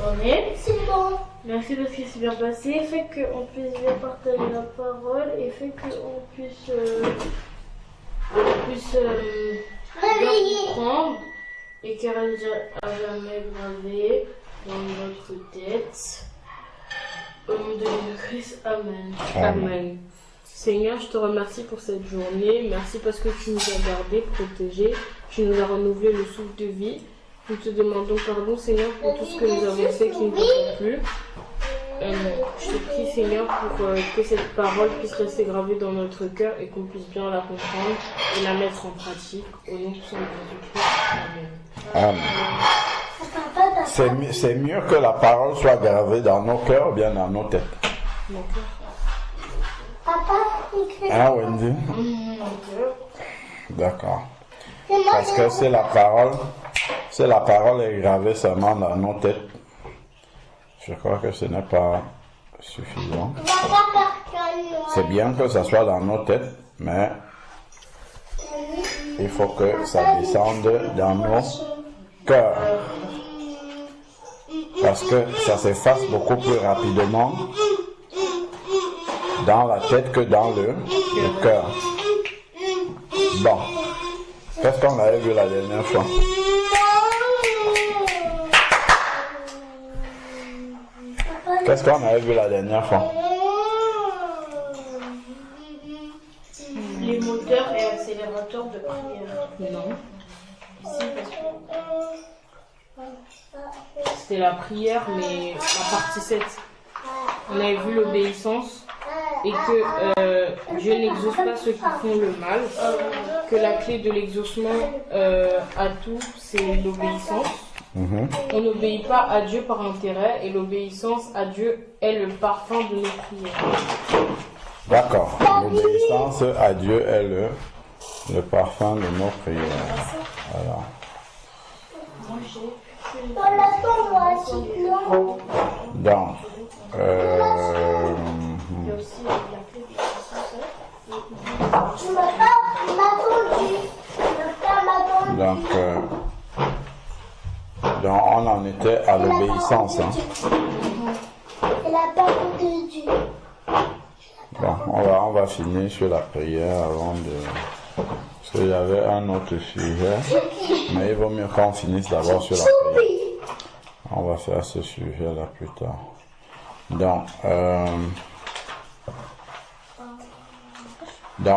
journée. C'est bon. Merci parce que c'est bien passé. Fait qu'on puisse bien partager la parole et fait qu'on puisse, bien comprendre et qu'elle reste à jamais gravée dans notre tête. Au nom de Jésus-Christ, Amen. Amen. Seigneur, je te remercie pour cette journée. Merci parce que tu nous as gardés, protégés. Tu nous as renouvelé le souffle de vie. Nous te demandons pardon, Seigneur, pour tout ce que nous avons fait qui ne te plaît plus. Je te prie, Seigneur, pour que cette parole puisse rester gravée dans notre cœur et qu'on puisse bien la comprendre et la mettre en pratique. Au nom de son Jésus-Christ. Amen. Amen. C'est mieux que la parole soit gravée dans nos cœurs ou bien dans nos têtes. Mon cœur. Papa, Hein, Wendy? Mon cœur. D'accord. Parce que c'est la parole est gravée seulement dans nos têtes. Je crois que ce n'est pas suffisant. C'est bien que ça soit dans nos têtes, mais il faut que ça descende dans nos cœurs. Parce que ça s'efface beaucoup plus rapidement dans la tête que dans le cœur. Bon. Qu'est-ce qu'on avait vu la dernière fois? Qu'est-ce qu'on avait vu la dernière fois? Les moteurs et accélérateurs de prière. Non. Si, parce que c'était la prière, mais la partie 7. On avait vu l'obéissance et que Dieu n'exauce pas ceux qui font le mal, que la clé de l'exaucement à tout, c'est l'obéissance. On n'obéit pas à Dieu par intérêt et l'obéissance à Dieu est le parfum de nos prières. D'accord. L'obéissance à Dieu est le parfum de nos prières. Voilà. Donc, donc on en était à l'obéissance. Hein. C'est la parole de Dieu. Bon, on va finir sur la prière avant de... Parce qu'il y avait un autre sujet, mais il vaut mieux qu'on finisse d'abord sur la prière. On va faire ce sujet-là plus tard. Donc,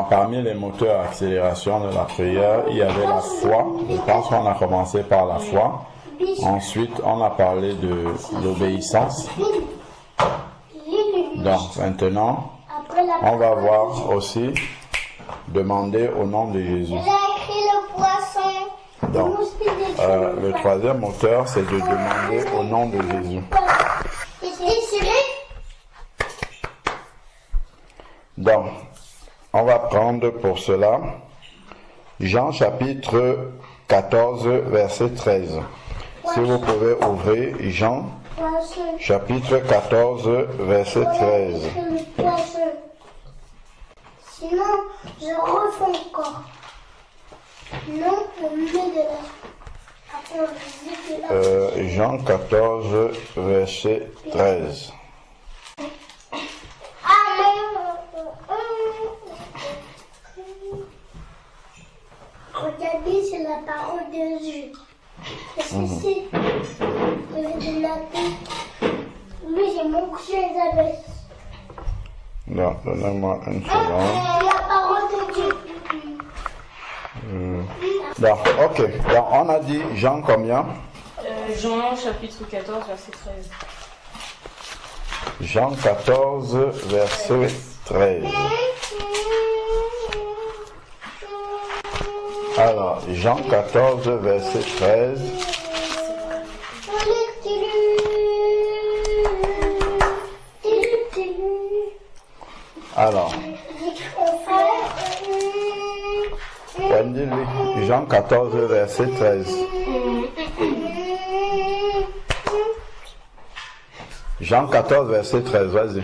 parmi les moteurs d'accélération de la prière, il y avait la foi. Je pense qu'on a commencé par la foi. Ensuite, on a parlé de l'obéissance. Donc, maintenant, on va voir aussi demander au nom de Jésus. Il a écrit le poisson. Donc, le troisième moteur, c'est de demander au nom de Jésus. Donc, on va prendre pour cela Jean chapitre 14, verset 13. Si vous pouvez ouvrir Jean chapitre 14, verset 13. Sinon, je refais encore. Non, le milieu de la... Jean 14, verset 13. Regardez, c'est la parole de Dieu. Est-ce que c'est de la paix? Oui, j'ai mon cousin Elisabeth. Non, donnez-moi une seconde. C'est la parole de Dieu. Donc, ok. Donc, on a dit Jean combien? Jean chapitre 14, verset 13. Jean 14, verset 13. Alors, Jean 14, verset 13. Alors, Jean 14, verset 13. Jean 14, verset 13, vas-y.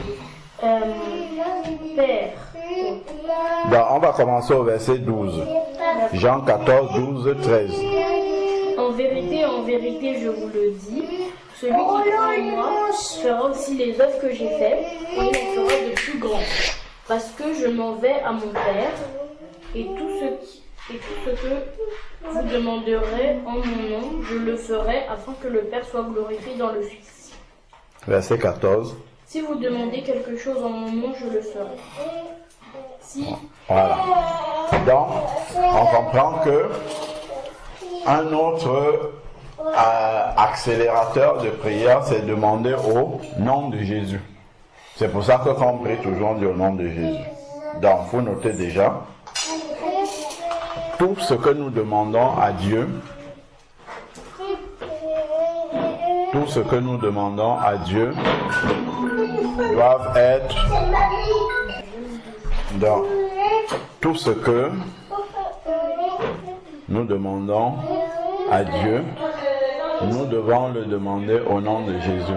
Père. Donc, on va commencer au verset 12. Jean 14, 12, 13. En vérité, je vous le dis, Celui qui croit en moi fera aussi les œuvres que j'ai faites, et il en fera de plus grands. Parce que je m'en vais à mon Père, et tout ce que vous demanderez en mon nom, je le ferai afin que le Père soit glorifié dans le Fils. Verset 14. Si vous demandez quelque chose en mon nom, je le ferai. Voilà. Donc, on comprend que un autre accélérateur de prière, c'est demander au nom de Jésus. C'est pour ça que quand on prie, toujours on dit au nom de Jésus. Donc, il faut noter déjà, tout ce que nous demandons à Dieu, doivent être dans tout ce que nous demandons à Dieu, nous devons le demander au nom de Jésus.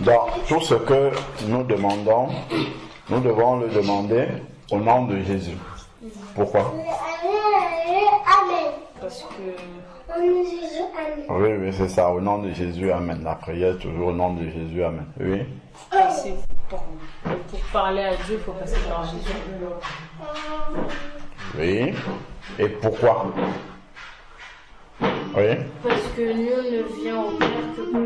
Donc, tout ce que nous demandons, nous devons le demander au nom de Jésus. Pourquoi? Amen. Parce que... Oui, c'est ça, au nom de Jésus, Amen. La prière, toujours au nom de Jésus, Amen. Oui. C'est pour parler à Dieu, il faut passer par Jésus. Oui. Et pourquoi? Oui. Parce que nous ne vient au Père que pour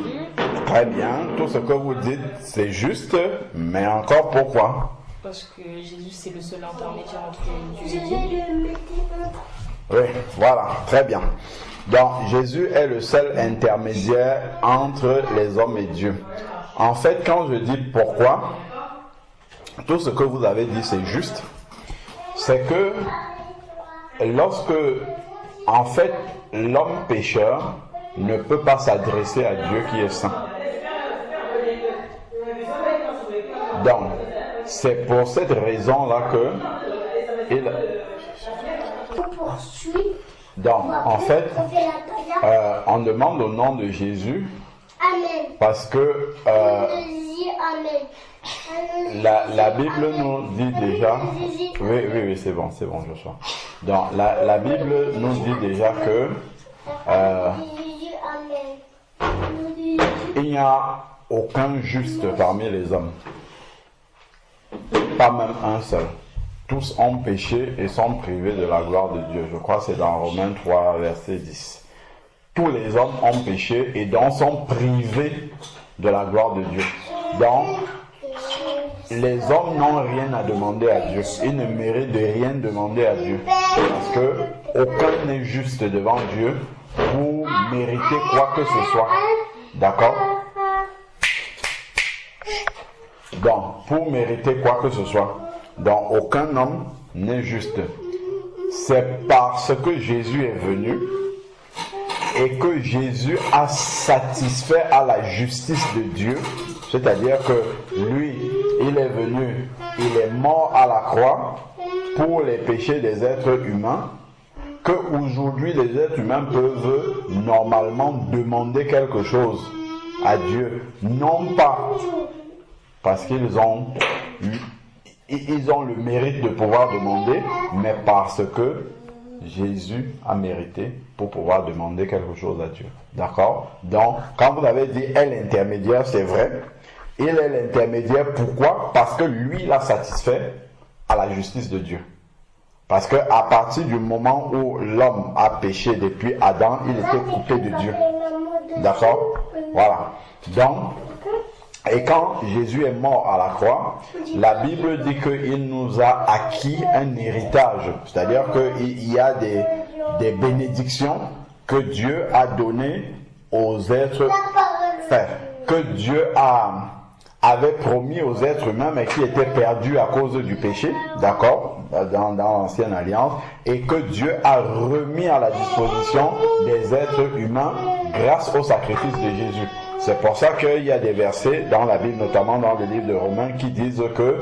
Jésus. Très bien, tout ce que vous dites, c'est juste, mais encore pourquoi? Parce que Jésus, c'est le seul intermédiaire entre Dieu et Dieu. Oui, voilà, très bien. Donc, Jésus est le seul intermédiaire entre les hommes et Dieu. En fait, quand je dis pourquoi, tout ce que vous avez dit, c'est juste. C'est que lorsque, en fait, l'homme pécheur ne peut pas s'adresser à Dieu qui est saint. Donc, c'est pour cette raison-là que donc, en fait, on demande au nom de Jésus parce que la Bible nous dit déjà, oui, c'est bon, Joshua. Donc, la Bible nous dit déjà que il n'y a aucun juste parmi les hommes, pas même un seul. Tous ont péché et sont privés de la gloire de Dieu. Je crois que c'est dans Romains 3, verset 10. Tous les hommes ont péché et donc sont privés de la gloire de Dieu. Donc, les hommes n'ont rien à demander à Dieu. Ils ne méritent de rien demander à Dieu. Parce que aucun n'est juste devant Dieu pour mériter quoi que ce soit. D'accord? Donc, pour mériter quoi que ce soit. Donc, aucun homme n'est juste. C'est parce que Jésus est venu et que Jésus a satisfait à la justice de Dieu. C'est-à-dire que lui, il est venu, il est mort à la croix pour les péchés des êtres humains, que aujourd'hui les êtres humains peuvent normalement demander quelque chose à Dieu. Non pas parce qu'ils ont le mérite de pouvoir demander, mais parce que Jésus a mérité pour pouvoir demander quelque chose à Dieu. D'accord? Donc, quand vous avez dit « est l'intermédiaire », c'est vrai. Il est l'intermédiaire, pourquoi? Parce que lui, il a satisfait à la justice de Dieu. Parce que à partir du moment où l'homme a péché depuis Adam, il était coupé de Dieu. D'accord? Voilà. Donc, et quand Jésus est mort à la croix, la Bible dit qu'il nous a acquis un héritage. C'est-à-dire qu'il y a des bénédictions que Dieu a données aux êtres, que Dieu avait promis aux êtres humains, mais qui étaient perdus à cause du péché, d'accord, dans l'ancienne alliance, et que Dieu a remis à la disposition des êtres humains grâce au sacrifice de Jésus. C'est pour ça qu'il y a des versets dans la Bible, notamment dans le livre de Romains, qui disent que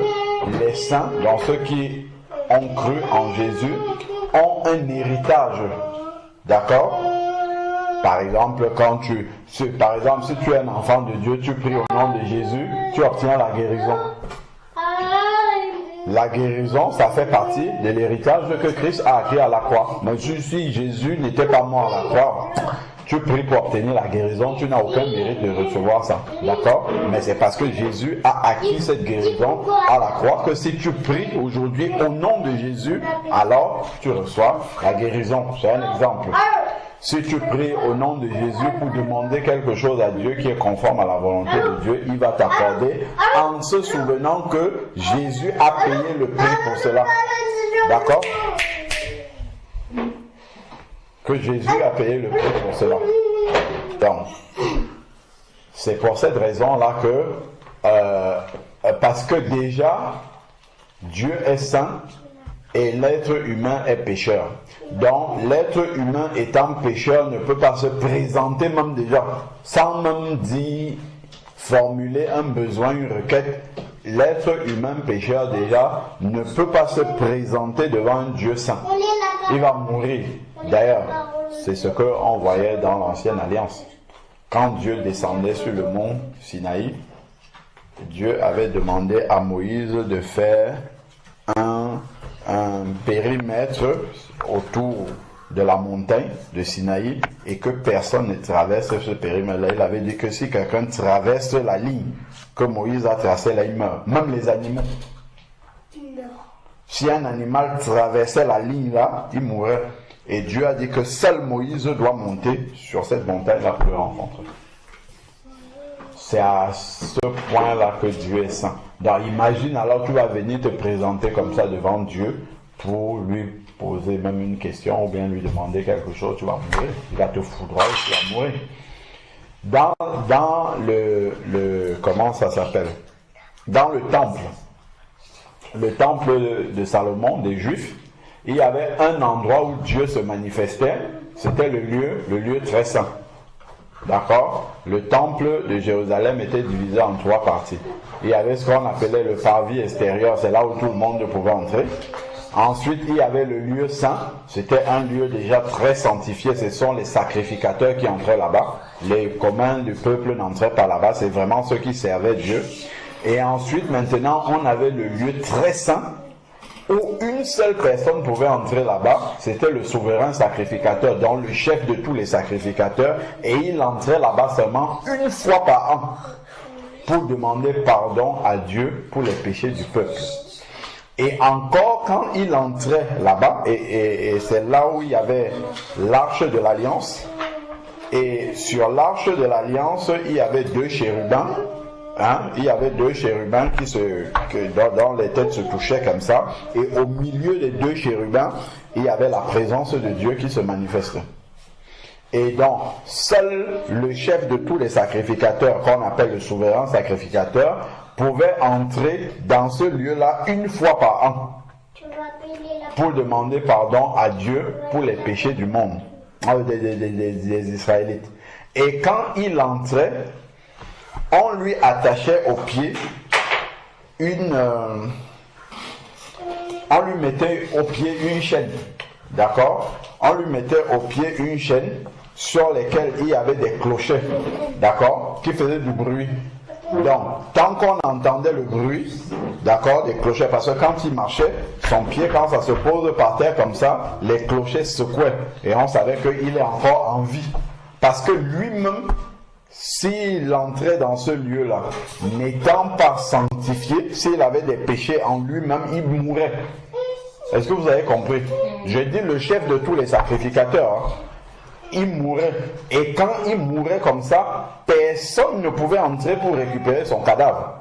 les saints, dans ceux qui ont cru en Jésus, ont un héritage. D'accord? Par exemple, quand tu Par exemple, si tu es un enfant de Dieu, tu pries au nom de Jésus, tu obtiens la guérison. La guérison, ça fait partie de l'héritage que Christ a acquis à la croix. Mais si Jésus n'était pas mort à la croix, tu pries pour obtenir la guérison, tu n'as aucun mérite de recevoir ça. D'accord? Mais c'est parce que Jésus a acquis cette guérison à la croix que si tu pries aujourd'hui au nom de Jésus, alors tu reçois la guérison. C'est un exemple. Si tu pries au nom de Jésus pour demander quelque chose à Dieu qui est conforme à la volonté de Dieu, il va t'accorder en se souvenant que Jésus a payé le prix pour cela. D'accord? Que Jésus a payé le prix pour cela. Donc, c'est pour cette raison-là que, parce que déjà, Dieu est saint et l'être humain est pécheur. Donc, l'être humain étant pécheur ne peut pas se présenter même déjà, sans même dire, formuler un besoin, une requête. L'être humain pécheur déjà ne peut pas se présenter devant un Dieu saint. Il va mourir. D'ailleurs, c'est ce qu'on voyait dans l'ancienne alliance. Quand Dieu descendait sur le mont Sinaï, Dieu avait demandé à Moïse de faire un périmètre autour de la montagne de Sinaï et que personne ne traverse ce périmètre-là. Il avait dit que si quelqu'un traverse la ligne que Moïse a tracée, là il meurt. Même les animaux. Si un animal traversait la ligne là, il mourrait. Et Dieu a dit que seul Moïse doit monter sur cette montagne-là pour le rencontrer. C'est à ce point-là que Dieu est saint. Donc imagine alors tu vas venir te présenter comme ça devant Dieu pour lui poser même une question ou bien lui demander quelque chose, tu vas mourir. Il va te foudroyer, tu vas mourir. Dans le comment ça s'appelle? Dans le temple de Salomon, des Juifs, il y avait un endroit où Dieu se manifestait, c'était le lieu très saint. D'accord? Le temple de Jérusalem était divisé en 3 parties. Il y avait ce qu'on appelait le parvis extérieur, c'est là où tout le monde pouvait entrer. Ensuite, il y avait le lieu saint, c'était un lieu déjà très sanctifié, ce sont les sacrificateurs qui entraient là-bas. Les communs du peuple n'entraient pas là-bas, c'est vraiment ceux qui servaient Dieu. Et ensuite, maintenant, on avait le lieu très saint, où une seule personne pouvait entrer là-bas, c'était le souverain sacrificateur, donc le chef de tous les sacrificateurs, et il entrait là-bas seulement une fois par an pour demander pardon à Dieu pour les péchés du peuple. Et encore quand il entrait là-bas, et c'est là où il y avait l'arche de l'alliance, et sur l'arche de l'alliance, il y avait 2 chérubins. Il y avait 2 chérubins dont les têtes se touchaient comme ça, et au milieu des 2 chérubins, il y avait la présence de Dieu qui se manifestait. Et donc, seul le chef de tous les sacrificateurs, qu'on appelle le souverain sacrificateur, pouvait entrer dans ce lieu-là une fois par an pour demander pardon à Dieu pour les péchés du monde, des Israélites. Et quand il entrait, on lui attachait au pied on lui mettait au pied une chaîne, d'accord? On lui mettait au pied une chaîne sur laquelle il y avait des clochets, d'accord? Qui faisaient du bruit. Donc, tant qu'on entendait le bruit, d'accord, des clochets, parce que quand il marchait, son pied, quand ça se pose par terre comme ça, les clochets secouaient. Et on savait qu'il est encore en vie. Parce que lui-même, s'il entrait dans ce lieu-là, n'étant pas sanctifié, s'il avait des péchés en lui-même, il mourrait. Est-ce que vous avez compris? Je dis le chef de tous les sacrificateurs, il mourait. Et quand il mourait comme ça, personne ne pouvait entrer pour récupérer son cadavre.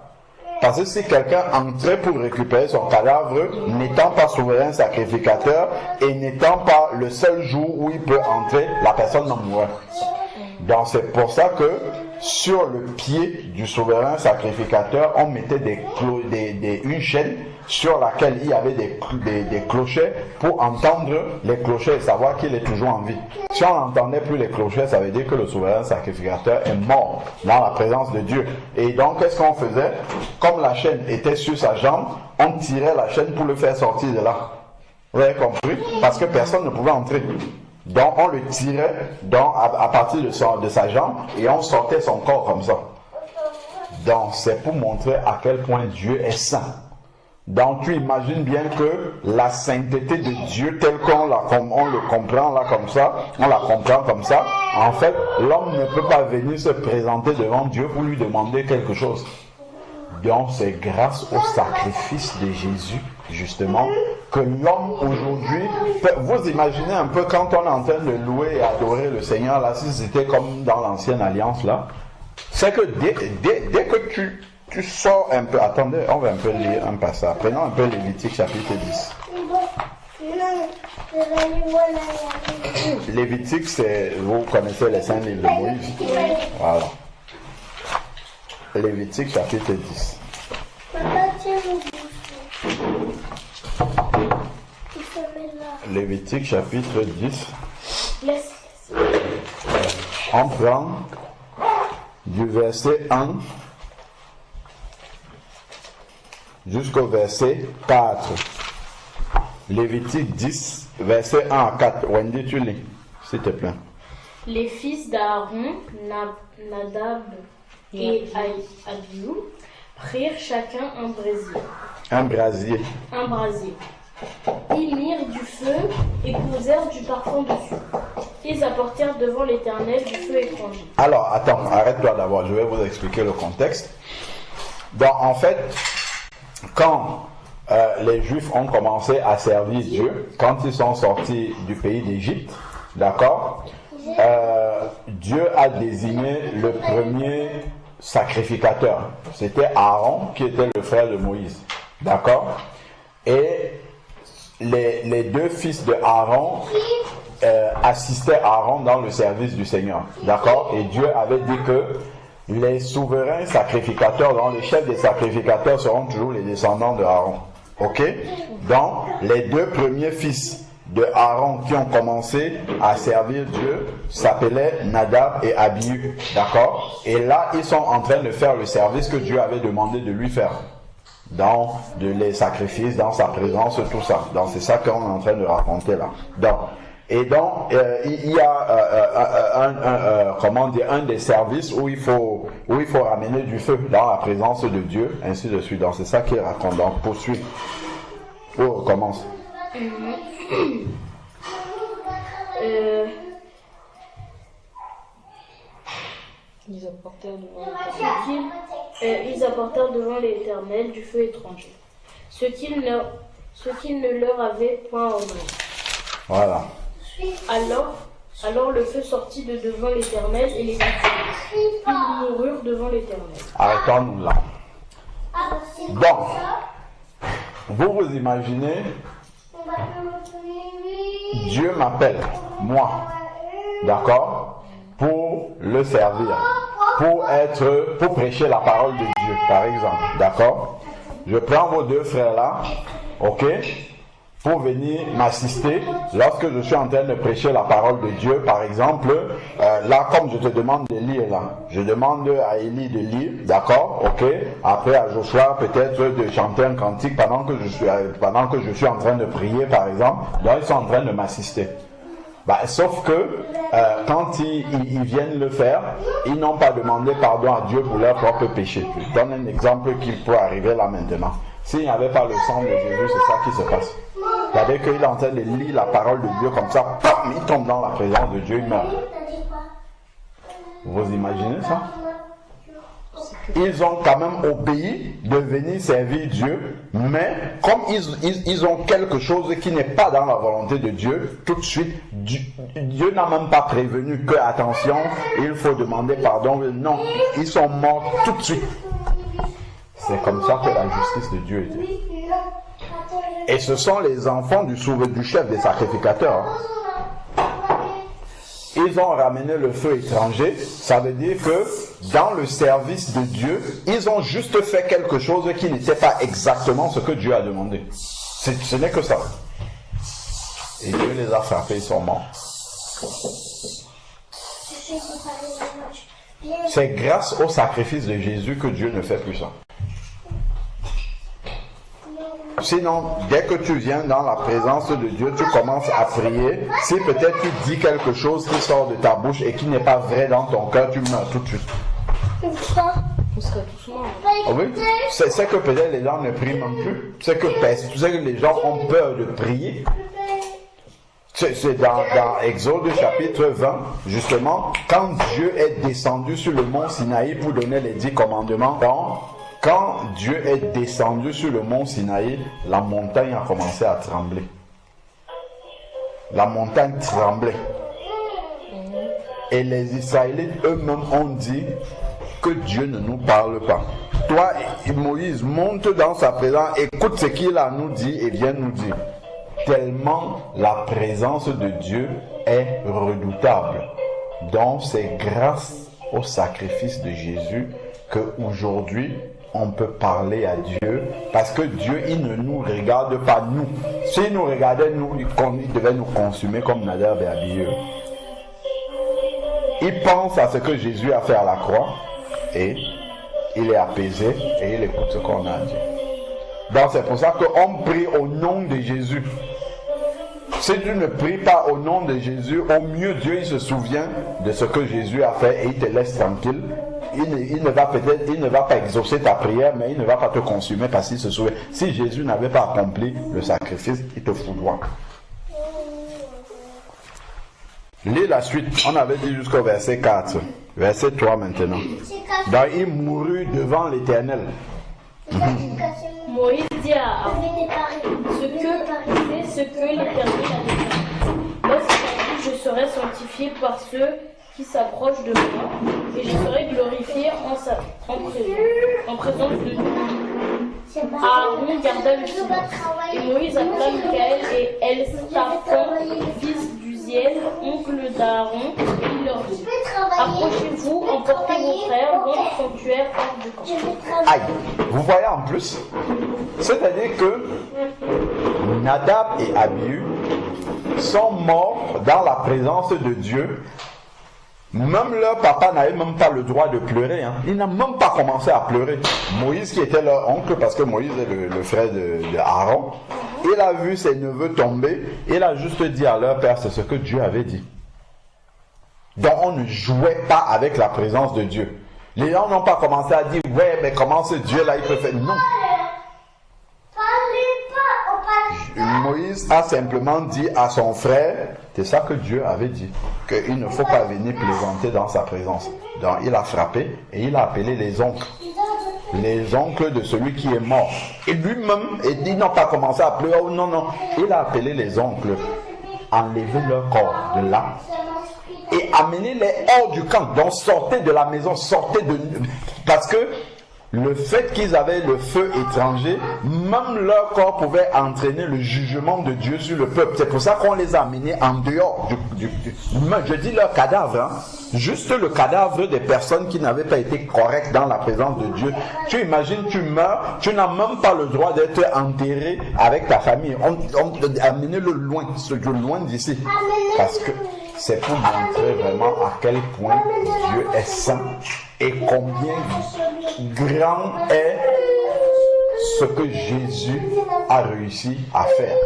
Parce que si quelqu'un entrait pour récupérer son cadavre, n'étant pas souverain sacrificateur et n'étant pas le seul jour où il peut entrer, la personne n'en mourrait. Donc c'est pour ça que sur le pied du souverain sacrificateur, on mettait une chaîne sur laquelle il y avait des clochets pour entendre les clochets et savoir qu'il est toujours en vie. Si on n'entendait plus les clochets, ça veut dire que le souverain sacrificateur est mort dans la présence de Dieu. Et donc qu'est-ce qu'on faisait? Comme la chaîne était sur sa jambe, on tirait la chaîne pour le faire sortir de là. Vous avez compris? Parce que personne ne pouvait entrer. Donc on le tirait à partir de sa jambe et on sortait son corps comme ça. Donc c'est pour montrer à quel point Dieu est saint. Donc tu imagines bien que la sainteté de Dieu telle qu'on le comprend là comme ça, on la comprend comme ça, en fait l'homme ne peut pas venir se présenter devant Dieu pour lui demander quelque chose. Donc c'est grâce au sacrifice de Jésus justement que l'homme aujourd'hui, vous imaginez un peu quand on est en train de louer et adorer le Seigneur là, si c'était comme dans l'ancienne alliance là, c'est que dès que tu sors un peu, attendez, on va un peu lire un passage. Prenons un peu Lévitique chapitre 10. Lévitique, c'est, vous connaissez les 5 livres de Moïse. Voilà. Lévitique chapitre 10. Lévitique chapitre 10. On prend du verset 1 jusqu'au verset 4. Lévitique 10, verset 1 à 4. Wendy, tu lis, s'il te plaît. Les fils d'Aaron, Nadab et Abihu, prirent chacun un brasier. Un brasier. Un brasier. Ils mirent du feu et posèrent du parfum dessus. Ils apportèrent devant l'Éternel du feu étranger. Alors, attends, arrête-toi d'abord, je vais vous expliquer le contexte. Donc, en fait, quand les Juifs ont commencé à servir Dieu, quand ils sont sortis du pays d'Égypte, d'accord, Dieu a désigné le premier sacrificateur. C'était Aaron qui était le frère de Moïse, d'accord, et les deux fils de Aaron assistaient Aaron dans le service du Seigneur, d'accord, et Dieu avait dit que les souverains sacrificateurs, donc les chefs des sacrificateurs seront toujours les descendants de Aaron. Ok? Donc, les deux premiers fils de Aaron qui ont commencé à servir Dieu s'appelaient Nadab et Abihu. D'accord? Et là, ils sont en train de faire le service que Dieu avait demandé de lui faire. Dans les sacrifices, dans sa présence, tout ça. Donc, c'est ça qu'on est en train de raconter là. Donc, il y a un des services où il faut ramener du feu dans la présence de Dieu, ainsi de suite. Donc c'est ça qu'il raconte. Donc poursuit. On recommence. Ils apportèrent devant l'Éternel du feu étranger, ce qu'il ne leur avait point ordonné. Voilà. Alors le feu sortit de devant l'Éternel et les consumit. Ils moururent devant l'Éternel. Arrêtons-nous là. Donc, vous imaginez, Dieu m'appelle, moi, d'accord, pour le servir, pour prêcher la parole de Dieu, par exemple, d'accord. Je prends vos deux frères là, ok, pour venir m'assister lorsque je suis en train de prêcher la parole de Dieu, par exemple, là comme je te demande de lire là, je demande à Élie de lire, d'accord, ok, après à Joshua peut-être de chanter un cantique pendant que je suis en train de prier par exemple, là ils sont en train de m'assister. Sauf que quand ils viennent le faire, ils n'ont pas demandé pardon à Dieu pour leur propre péché. Je donne un exemple qui peut arriver là maintenant. S'il n'y avait pas le sang de Jésus, c'est ça qui se passe. Regardez qu'il est en train de lire la parole de Dieu comme ça, pam, il tombe dans la présence de Dieu, il meurt. Vous imaginez ça? Ils ont quand même obéi de venir servir Dieu, mais comme ils ont quelque chose qui n'est pas dans la volonté de Dieu, tout de suite, Dieu n'a même pas prévenu que, attention, il faut demander pardon. Non, ils sont morts tout de suite. C'est comme ça que la justice de Dieu était. Et ce sont les enfants du chef des sacrificateurs. Ils ont ramené le feu étranger. Ça veut dire que dans le service de Dieu, ils ont juste fait quelque chose qui n'était pas exactement ce que Dieu a demandé. Ce n'est que ça. Et Dieu les a frappés, ils sont morts. C'est grâce au sacrifice de Jésus que Dieu ne fait plus ça. Sinon, dès que tu viens dans la présence de Dieu, tu commences à prier. Si peut-être tu dis quelque chose qui sort de ta bouche et qui n'est pas vrai dans ton cœur, tu meurs tout de suite. On serait tous morts. Oh oui, c'est que peut-être les gens ne prient même plus. C'est que les gens ont peur de prier. C'est dans Exode chapitre 20, justement, quand Dieu est descendu sur le mont Sinaï pour donner les 10 commandements. Quand Dieu est descendu sur le mont Sinaï, la montagne a commencé à trembler. La montagne tremblait. Et les Israélites eux-mêmes ont dit que Dieu ne nous parle pas. Toi, Moïse, monte dans sa présence, écoute ce qu'il a nous dit et viens nous dire. Tellement la présence de Dieu est redoutable. Donc c'est grâce au sacrifice de Jésus qu'aujourd'hui on peut parler à Dieu, parce que Dieu, il ne nous regarde pas nous. S'il nous regardait nous, il devait nous consumer comme Nadab et Abihu. Il pense à ce que Jésus a fait à la croix et il est apaisé et il écoute ce qu'on a dit. Donc c'est pour ça qu'on prie au nom de Jésus. Si tu ne pries pas au nom de Jésus, au mieux Dieu il se souvient de ce que Jésus a fait et il te laisse tranquille. Il ne va pas exaucer ta prière, mais il ne va pas te consumer parce qu'il se souvient. Si Jésus n'avait pas accompli le sacrifice, il te foudroie. Lis la suite. On avait dit jusqu'au verset 4. Verset 3 maintenant. Donc il mourut devant l'Éternel. Moïse dit à Aaron, ce que l'Éternel a dit. Lorsqu'il dit, je serai sanctifié par ceux qui s'approchent de moi, et je serai glorifié en présence de Dieu. Aaron garda le silence, et Moïse appela Michaël et Elstaphon, fils d'Uziel, oncle d'Aaron, et il leur dit, approchez-vous, emportez vos frères, vont au sanctuaire hors du camp. Aïe, vous voyez en plus, c'est-à-dire que Nadab et Abihu sont morts dans la présence de Dieu. Même leur papa n'avait même pas le droit de pleurer. Il n'a même pas commencé à pleurer. Moïse, qui était leur oncle, parce que Moïse est le frère de Aaron, il a vu ses neveux tomber. Il a juste dit à leur père, c'est ce que Dieu avait dit. Donc on ne jouait pas avec la présence de Dieu. Les gens n'ont pas commencé à dire, ouais, mais comment ce Dieu-là, il peut faire... Non. Moïse a simplement dit à son frère, c'est ça que Dieu avait dit, qu'il ne faut pas venir plaisanter dans sa présence. Donc il a frappé et il a appelé les oncles de celui qui est mort. Et lui-même, ils n'ont pas commencé à pleurer, oh non, non, il a appelé les oncles, enlever leur corps de là et amenez-les hors du camp. Donc sortez de la maison, sortez de... Parce que le fait qu'ils avaient le feu étranger, même leur corps pouvait entraîner le jugement de Dieu sur le peuple. C'est pour ça qu'on les a amenés en dehors je dis leur cadavre, juste le cadavre des personnes qui n'avaient pas été correctes dans la présence de Dieu. Tu imagines, tu meurs, tu n'as même pas le droit d'être enterré avec ta famille. On amenez-le loin d'ici. Parce que c'est pour montrer vraiment à quel point Dieu est saint et combien grand est ce que Jésus a réussi à faire,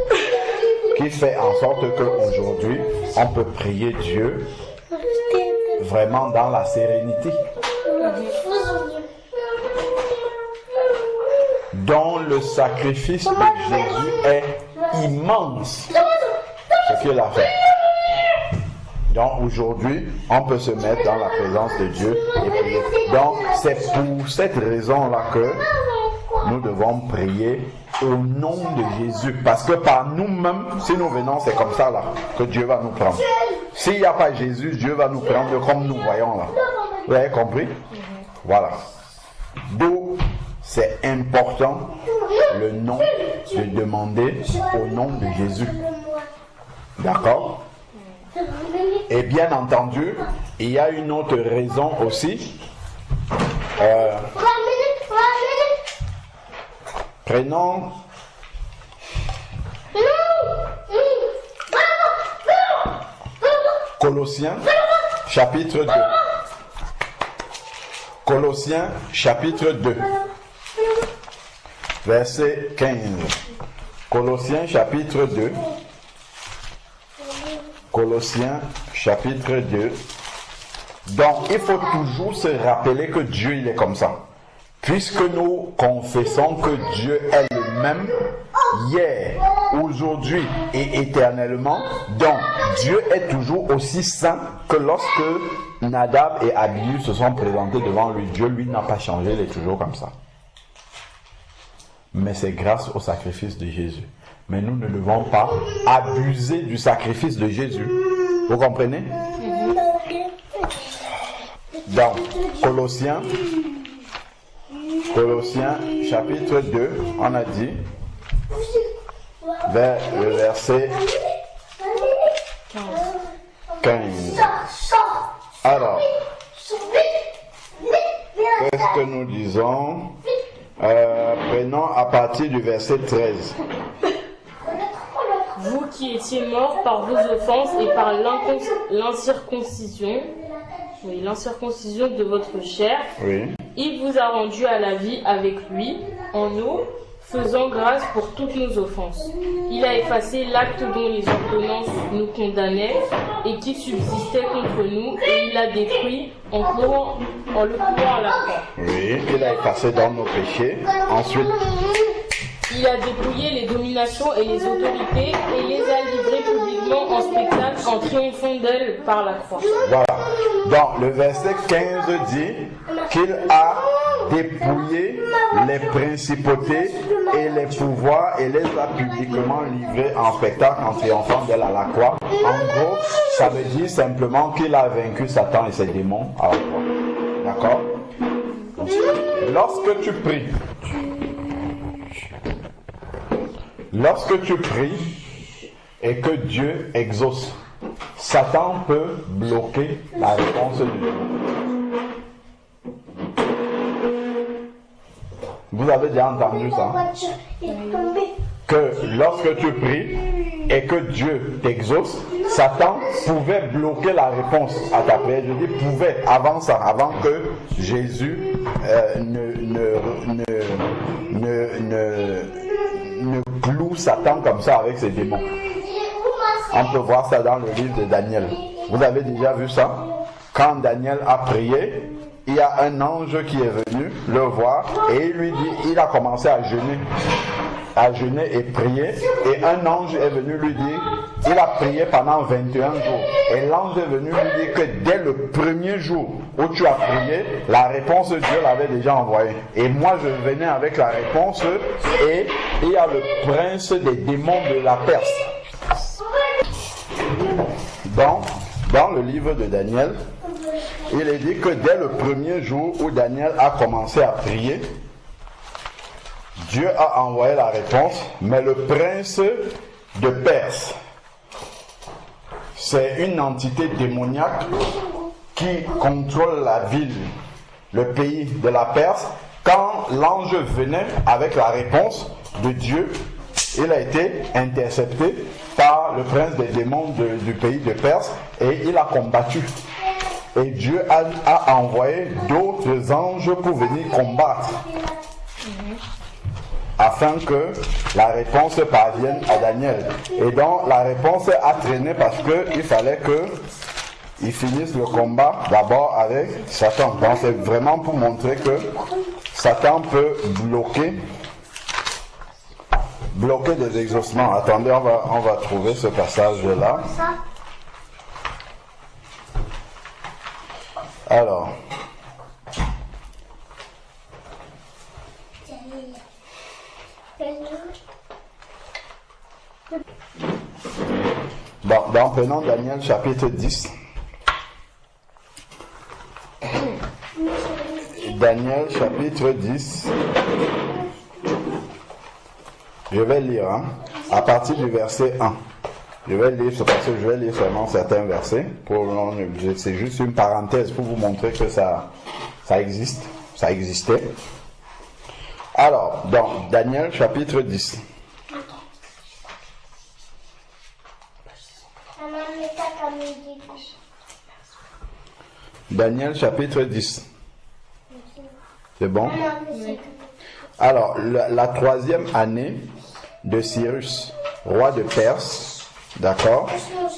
qui fait en sorte qu'aujourd'hui on peut prier Dieu vraiment dans la sérénité, dont le sacrifice de Jésus est immense, ce qu'il a fait. Donc aujourd'hui, on peut se mettre dans la présence de Dieu et prier. Donc c'est pour cette raison-là que nous devons prier au nom de Jésus. Parce que par nous-mêmes, si nous venons, c'est comme ça là que Dieu va nous prendre. S'il n'y a pas Jésus, Dieu va nous prendre comme nous voyons là. Vous avez compris? Voilà. D'où c'est important le nom de demander au nom de Jésus. D'accord? Et bien entendu, il y a une autre raison aussi. Prenons Colossiens chapitre 2. Colossiens chapitre 2. verset 15. Colossiens chapitre 2. Colossiens chapitre 2. Donc, il faut toujours se rappeler que Dieu, il est comme ça. Puisque nous confessons que Dieu est le même hier, aujourd'hui et éternellement, donc Dieu est toujours aussi saint que lorsque Nadab et Abihu se sont présentés devant lui. Dieu, lui, n'a pas changé, il est toujours comme ça. Mais c'est grâce au sacrifice de Jésus. Mais nous ne devons pas abuser du sacrifice de Jésus. Vous comprenez? Donc, Colossiens chapitre 2, on a dit, vers le verset 15. Alors, qu'est-ce que nous disons? Prenons à partir du verset 13. Vous qui étiez morts par vos offenses et par l'incirconcision de votre chair, Oui. il vous a rendu à la vie avec lui, en nous, faisant grâce pour toutes nos offenses. Il a effacé l'acte dont les ordonnances nous condamnaient et qui subsistait contre nous, et il l'a détruit en le clouant à la croix. Oui, il a effacé dans nos péchés. Ensuite, il a dépouillé les dominations et les autorités et les a livrées publiquement en spectacle en triomphant d'elles par la croix. voilà. Donc, le verset 15 dit qu'il a dépouillé les principautés et les pouvoirs et les a publiquement livrés en spectacle en triomphant d'elles à la croix. En gros, ça veut dire simplement qu'il a vaincu Satan et ses démons à la croix. D'accord? Lorsque tu pries, et que Dieu exauce, Satan peut bloquer la réponse de Dieu. Vous avez déjà entendu ça? Que lorsque tu pries et que Dieu t'exauce, Satan pouvait bloquer la réponse à ta prière. Je dis pouvait avant ça, avant que Jésus ne cloue Satan comme ça avec ses démons. On peut voir ça dans le livre de Daniel. Vous avez déjà vu ça? Quand Daniel a prié, il y a un ange qui est venu le voir et il lui dit, il a commencé à jeûner et prier, et un ange est venu lui dire, il a prié pendant 21 jours, et l'ange est venu lui dire que dès le premier jour où tu as prié, la réponse Dieu l'avait déjà envoyée, et moi je venais avec la réponse, et il y a le prince des démons de la Perse. Donc, dans le livre de Daniel, il est dit que dès le premier jour où Daniel a commencé à prier, Dieu a envoyé la réponse, mais le prince de Perse, c'est une entité démoniaque qui contrôle la ville, le pays de la Perse. Quand l'ange venait avec la réponse de Dieu, il a été intercepté par le prince des démons du pays de Perse et il a combattu. Et Dieu a envoyé d'autres anges pour venir combattre, afin que la réponse parvienne à Daniel. Et donc la réponse a traîné parce qu'il fallait qu'il finisse le combat d'abord avec Satan. Donc c'est vraiment pour montrer que Satan peut bloquer des exaucements. Attendez, on va trouver ce passage-là. Alors, bon, prenons Daniel chapitre 10. Daniel chapitre 10. Je vais lire à partir du verset 1. Je vais lire ce passage, je vais lire seulement certains versets. C'est juste une parenthèse pour vous montrer que ça existe, ça existait. Alors, dans Daniel chapitre 10. Daniel chapitre 10. C'est bon? Alors, la 3e année de Cyrus, roi de Perse, d'accord,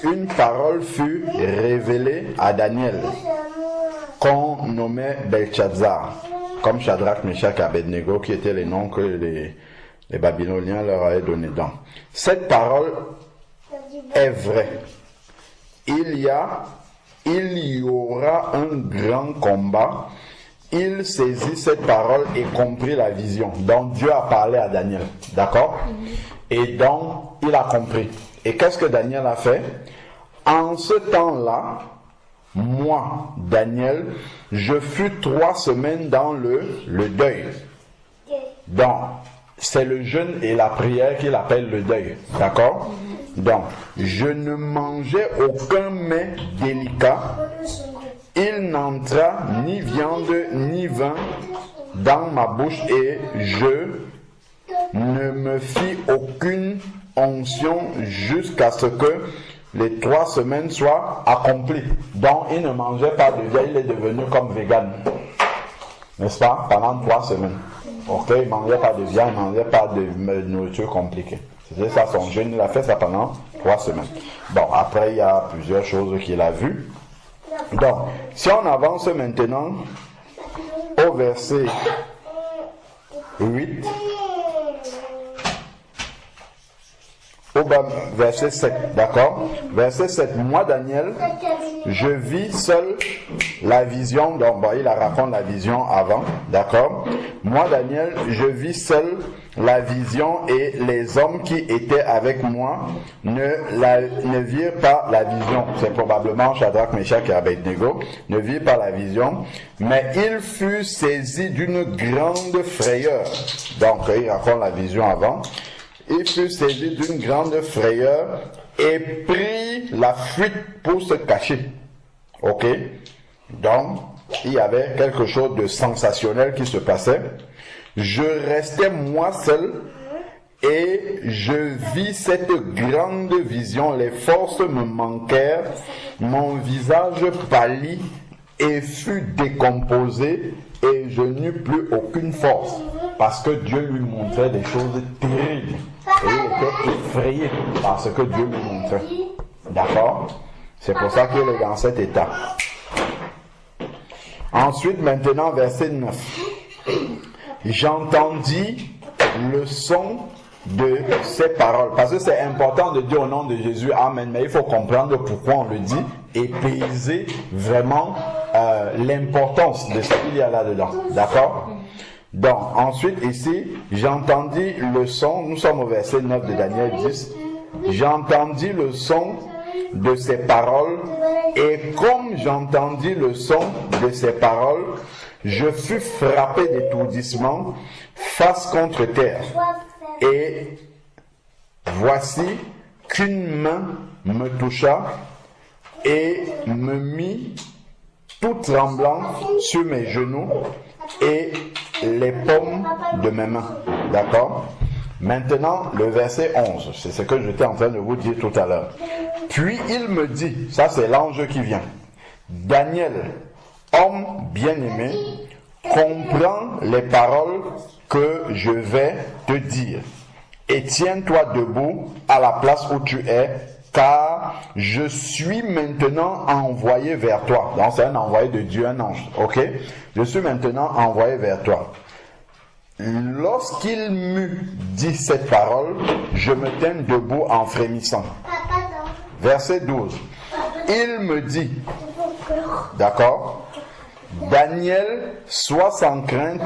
une parole fut révélée à Daniel, qu'on nommait Belchazzar, comme Shadrach, Meshach et Abednego, qui étaient les noms que les Babyloniens leur avaient donnés. Donc, cette parole est vraie. Il y aura un grand combat. Il saisit cette parole et comprit la vision. Donc Dieu a parlé à Daniel, d'accord? Et donc il a compris. Et qu'est-ce que Daniel a fait? En ce temps-là, moi, Daniel, je fus 3 semaines dans le deuil. Donc, c'est le jeûne et la prière qu'il appelle le deuil, d'accord? Donc, je ne mangeais aucun mets délicat. Il n'entra ni viande ni vin dans ma bouche et je ne me fis aucune onction jusqu'à ce que les 3 semaines soient accomplies. Donc il ne mangeait pas de viande, il est devenu comme vegan. N'est-ce pas? Pendant 3 semaines. Ok, il ne mangeait pas de viande, il ne mangeait pas de nourriture compliquée. C'était ça son jeûne, il a fait ça pendant 3 semaines. Bon, après il y a plusieurs choses qu'il a vues. Donc, si on avance maintenant au verset 8, au verset 7, d'accord? Verset 7, moi Daniel, je vis seul la vision, donc bon, il a raconté la vision avant, d'accord? Moi Daniel, je vis seul la vision et les hommes qui étaient avec moi ne virent pas la vision. C'est probablement Shadrach, Meshach et Abednego ne virent pas la vision, mais il fut saisi d'une grande frayeur. Donc il raconte la vision avant. Il fut saisi d'une grande frayeur et prit la fuite pour se cacher. Ok? Donc, il y avait quelque chose de sensationnel qui se passait. Je restais moi seul et je vis cette grande vision. Les forces me manquèrent, mon visage pâlit et fut décomposé et je n'eus plus aucune force parce que Dieu lui montrait des choses terribles et il était effrayé par ce que Dieu lui montrait. D'accord? C'est pour ça qu'il est dans cet état. Ensuite, maintenant, verset 9. J'entendis le son de ces paroles. Parce que c'est important de dire au nom de Jésus Amen, mais il faut comprendre pourquoi on le dit et peser vraiment l'importance de ce qu'il y a là-dedans. D'accord? Donc, ensuite, ici, j'entendis le son, nous sommes au verset 9 de Daniel 10, j'entendis le son de ces paroles, et comme j'entendis le son de ces paroles, je fus frappé d'étourdissement, face contre terre. Et voici qu'une main me toucha et me mit tout tremblant sur mes genoux et les paumes de mes mains. D'accord? Maintenant, le verset 11, c'est ce que j'étais en train de vous dire tout à l'heure. Puis il me dit, ça c'est l'ange qui vient, Daniel, homme bien-aimé, comprends les paroles que je vais te dire et tiens-toi debout à la place où tu es, car je suis maintenant envoyé vers toi. Donc c'est un envoyé de Dieu, un ange. Ok? Je suis maintenant envoyé vers toi. Lorsqu'il m'eut dit cette parole, je me tins debout en frémissant. Verset 12. Il me dit, d'accord, Daniel, sois sans crainte,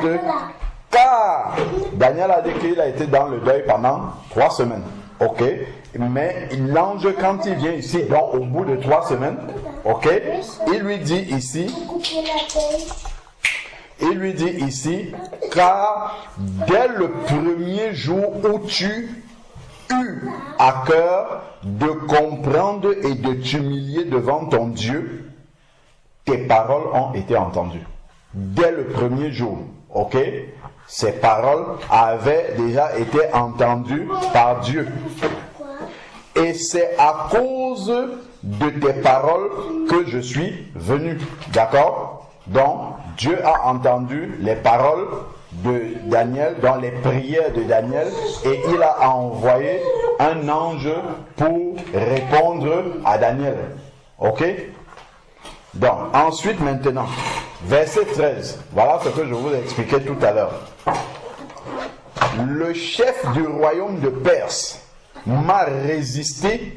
car Daniel a dit qu'il a été dans le deuil pendant 3 semaines. Ok? Mais l'ange, quand il vient ici, donc au bout de 3 semaines, ok, il lui dit ici, car dès le premier jour où tu eus à cœur de comprendre et de t'humilier devant ton Dieu, tes paroles ont été entendues. Dès le premier jour, ok, ces paroles avaient déjà été entendues par Dieu. Et c'est à cause de tes paroles que je suis venu. D'accord? Donc, Dieu a entendu les paroles de Daniel, dans les prières de Daniel, et il a envoyé un ange pour répondre à Daniel. Ok? Donc, ensuite maintenant, verset 13, voilà ce que je vous ai expliqué tout à l'heure. Le chef du royaume de Perse m'a résisté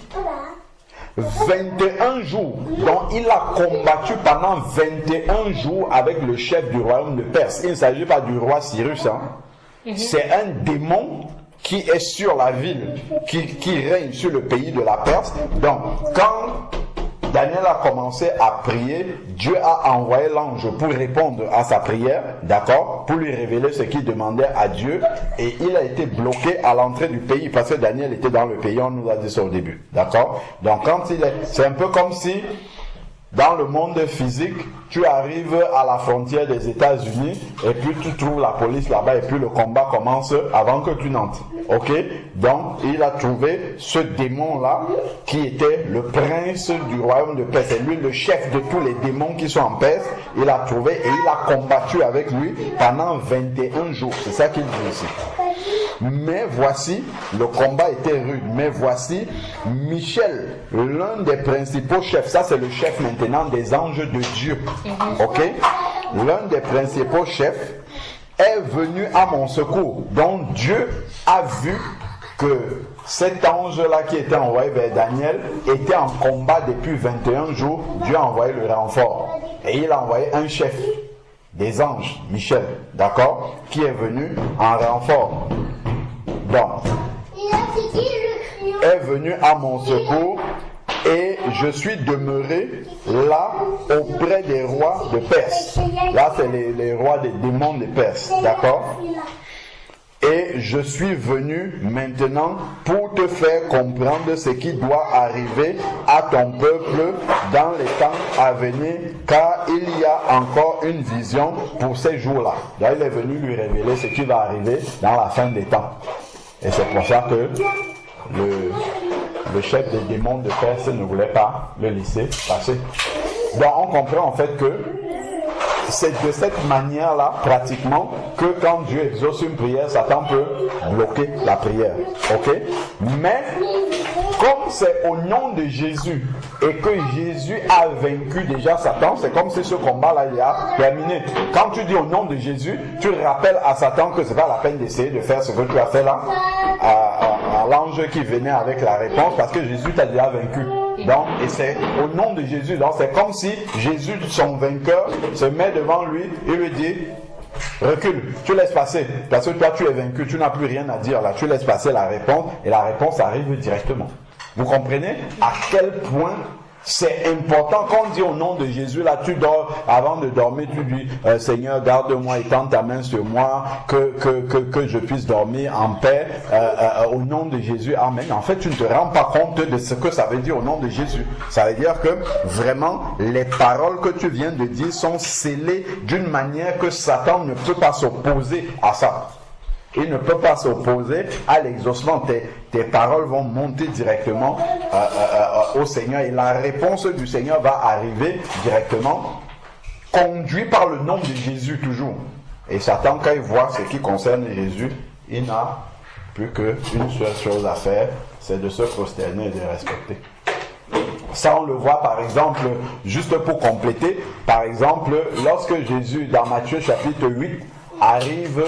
21 jours. Donc il a combattu pendant 21 jours avec le chef du royaume de Perse. Il ne s'agit pas du roi Cyrus. C'est un démon qui est sur la ville, qui règne sur le pays de la Perse. Donc quand Daniel a commencé à prier, Dieu a envoyé l'ange pour répondre à sa prière, d'accord, pour lui révéler ce qu'il demandait à Dieu, et il a été bloqué à l'entrée du pays parce que Daniel était dans le pays, on nous a dit ça au début, d'accord. Donc quand c'est un peu comme si dans le monde physique, tu arrives à la frontière des États-Unis et puis tu trouves la police là-bas et puis le combat commence avant que tu n'entres. Ok? Donc, il a trouvé ce démon-là qui était le prince du royaume de Perse. C'est lui le chef de tous les démons qui sont en Perse. Il a trouvé et il a combattu avec lui pendant 21 jours. C'est ça qu'il dit ici. Mais voici, le combat était rude, mais voici Michel, l'un des principaux chefs, ça c'est le chef maintenant des anges de Dieu, ok? L'un des principaux chefs est venu à mon secours. Donc Dieu a vu que cet ange-là qui était envoyé vers Daniel était en combat depuis 21 jours. Dieu a envoyé le renfort et il a envoyé un chef des anges, Michel, d'accord, qui est venu en renfort. Donc, est venu à mon secours et je suis demeuré là auprès des rois de Perse. Là, c'est les rois des démons de Perse, d'accord? Et je suis venu maintenant pour te faire comprendre ce qui doit arriver à ton peuple dans les temps à venir, car il y a encore une vision pour ces jours-là. Là, il est venu lui révéler ce qui va arriver dans la fin des temps. Et c'est pour ça que le chef des démons de Perse ne voulait pas le laisser passer. Donc on comprend en fait que c'est de cette manière-là, pratiquement, que quand Dieu exauce une prière, Satan peut bloquer la prière. Ok? Mais, comme c'est au nom de Jésus, et que Jésus a vaincu déjà Satan, c'est comme si ce combat-là, il a terminé. Quand tu dis au nom de Jésus, tu rappelles à Satan que c'est pas la peine d'essayer de faire ce que tu as fait là, à l'ange qui venait avec la réponse, parce que Jésus t'a déjà vaincu. Donc, et c'est au nom de Jésus. Donc, c'est comme si Jésus, son vainqueur, se met devant lui et lui dit, recule, tu laisses passer. Parce que toi, tu es vaincu, tu n'as plus rien à dire là. Tu laisses passer la réponse et la réponse arrive directement. Vous comprenez à quel point c'est important quand on dit au nom de Jésus, là tu dors, avant de dormir tu dis Seigneur garde-moi, étends ta main sur moi, que je puisse dormir en paix, au nom de Jésus, amen. En fait tu ne te rends pas compte de ce que ça veut dire au nom de Jésus. Ça veut dire que vraiment les paroles que tu viens de dire sont scellées d'une manière que Satan ne peut pas s'opposer à ça. Il ne peut pas s'opposer à l'exaucement. Tes paroles vont monter directement au Seigneur et la réponse du Seigneur va arriver directement, conduit par le nom de Jésus toujours. Et Satan, quand il voit ce qui concerne Jésus, il n'a plus qu'une seule chose à faire, c'est de se prosterner et de respecter. Ça, on le voit par exemple, juste pour compléter, par exemple, lorsque Jésus, dans Matthieu chapitre 8, arrive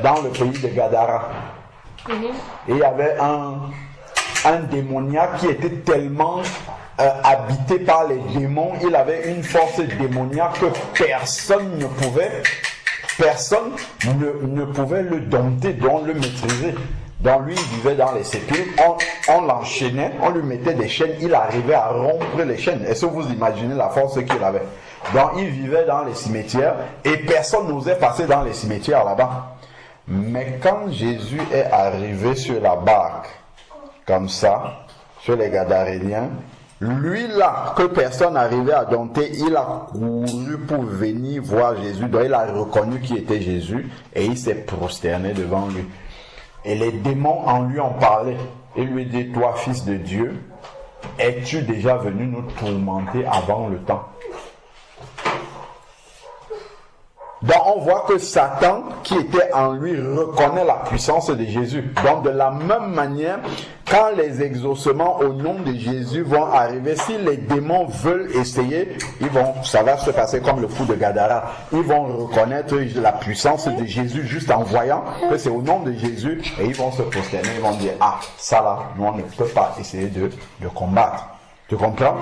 dans le pays de Gadara. Et il y avait un démoniaque qui était tellement habité par les démons, il avait une force démoniaque que personne ne pouvait le dompter, donc le maîtriser. Donc lui, il vivait dans les sépulcres, on l'enchaînait, on lui mettait des chaînes, il arrivait à rompre les chaînes. Est-ce que vous imaginez la force qu'il avait? Donc il vivait dans les cimetières et personne n'osait passer dans les cimetières là-bas. Mais quand Jésus est arrivé sur la barque, comme ça, sur les Gadaréniens, lui là, que personne n'arrivait à dompter, il a couru pour venir voir Jésus. Donc il a reconnu qui était Jésus et il s'est prosterné devant lui. Et les démons en lui ont parlé et lui dit, toi fils de Dieu, es-tu déjà venu nous tourmenter avant le temps? Donc on voit que Satan qui était en lui reconnaît la puissance de Jésus. Donc de la même manière, quand les exaucements au nom de Jésus vont arriver, si les démons veulent essayer, ça va se passer comme le fou de Gadara. Ils vont reconnaître la puissance de Jésus juste en voyant que c'est au nom de Jésus et ils vont se prosterner, ils vont dire, ah, ça là, nous on ne peut pas essayer de combattre. Tu comprends?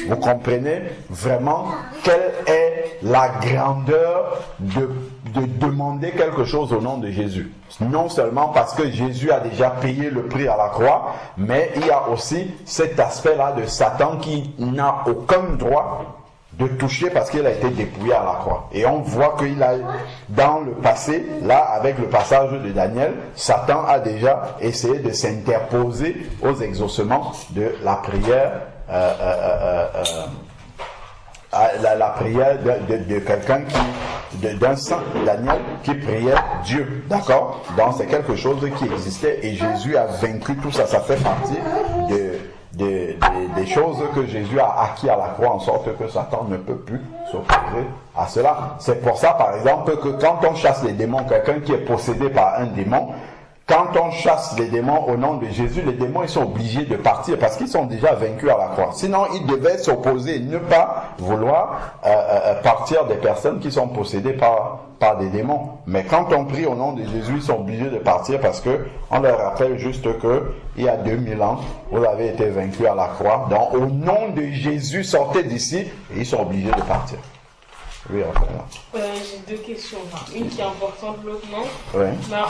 Vous comprenez vraiment quelle est la grandeur de demander quelque chose au nom de Jésus. Non seulement parce que Jésus a déjà payé le prix à la croix, mais il y a aussi cet aspect-là de Satan qui n'a aucun droit de toucher parce qu'il a été dépouillé à la croix. Et on voit qu'il a, dans le passé, là, avec le passage de Daniel, Satan a déjà essayé de s'interposer aux exaucements de la prière la prière de quelqu'un d'un saint, Daniel, qui priait Dieu. D'accord? Donc c'est quelque chose qui existait et Jésus a vaincu tout ça. Ça fait partie des choses que Jésus a acquis à la croix, en sorte que Satan ne peut plus s'opposer à cela. C'est pour ça, par exemple, que quand on chasse les démons, quelqu'un qui est possédé par un démon, quand on chasse les démons au nom de Jésus, les démons ils sont obligés de partir parce qu'ils sont déjà vaincus à la croix. Sinon, ils devaient s'opposer et ne pas vouloir partir des personnes qui sont possédées par des démons. Mais quand on prie au nom de Jésus, ils sont obligés de partir parce que on leur rappelle juste que il y a 2000 ans, vous avez été vaincus à la croix. Donc, au nom de Jésus, sortez d'ici et ils sont obligés de partir. Oui, j'ai deux questions. Une qui est importante, l'autre non. Oui.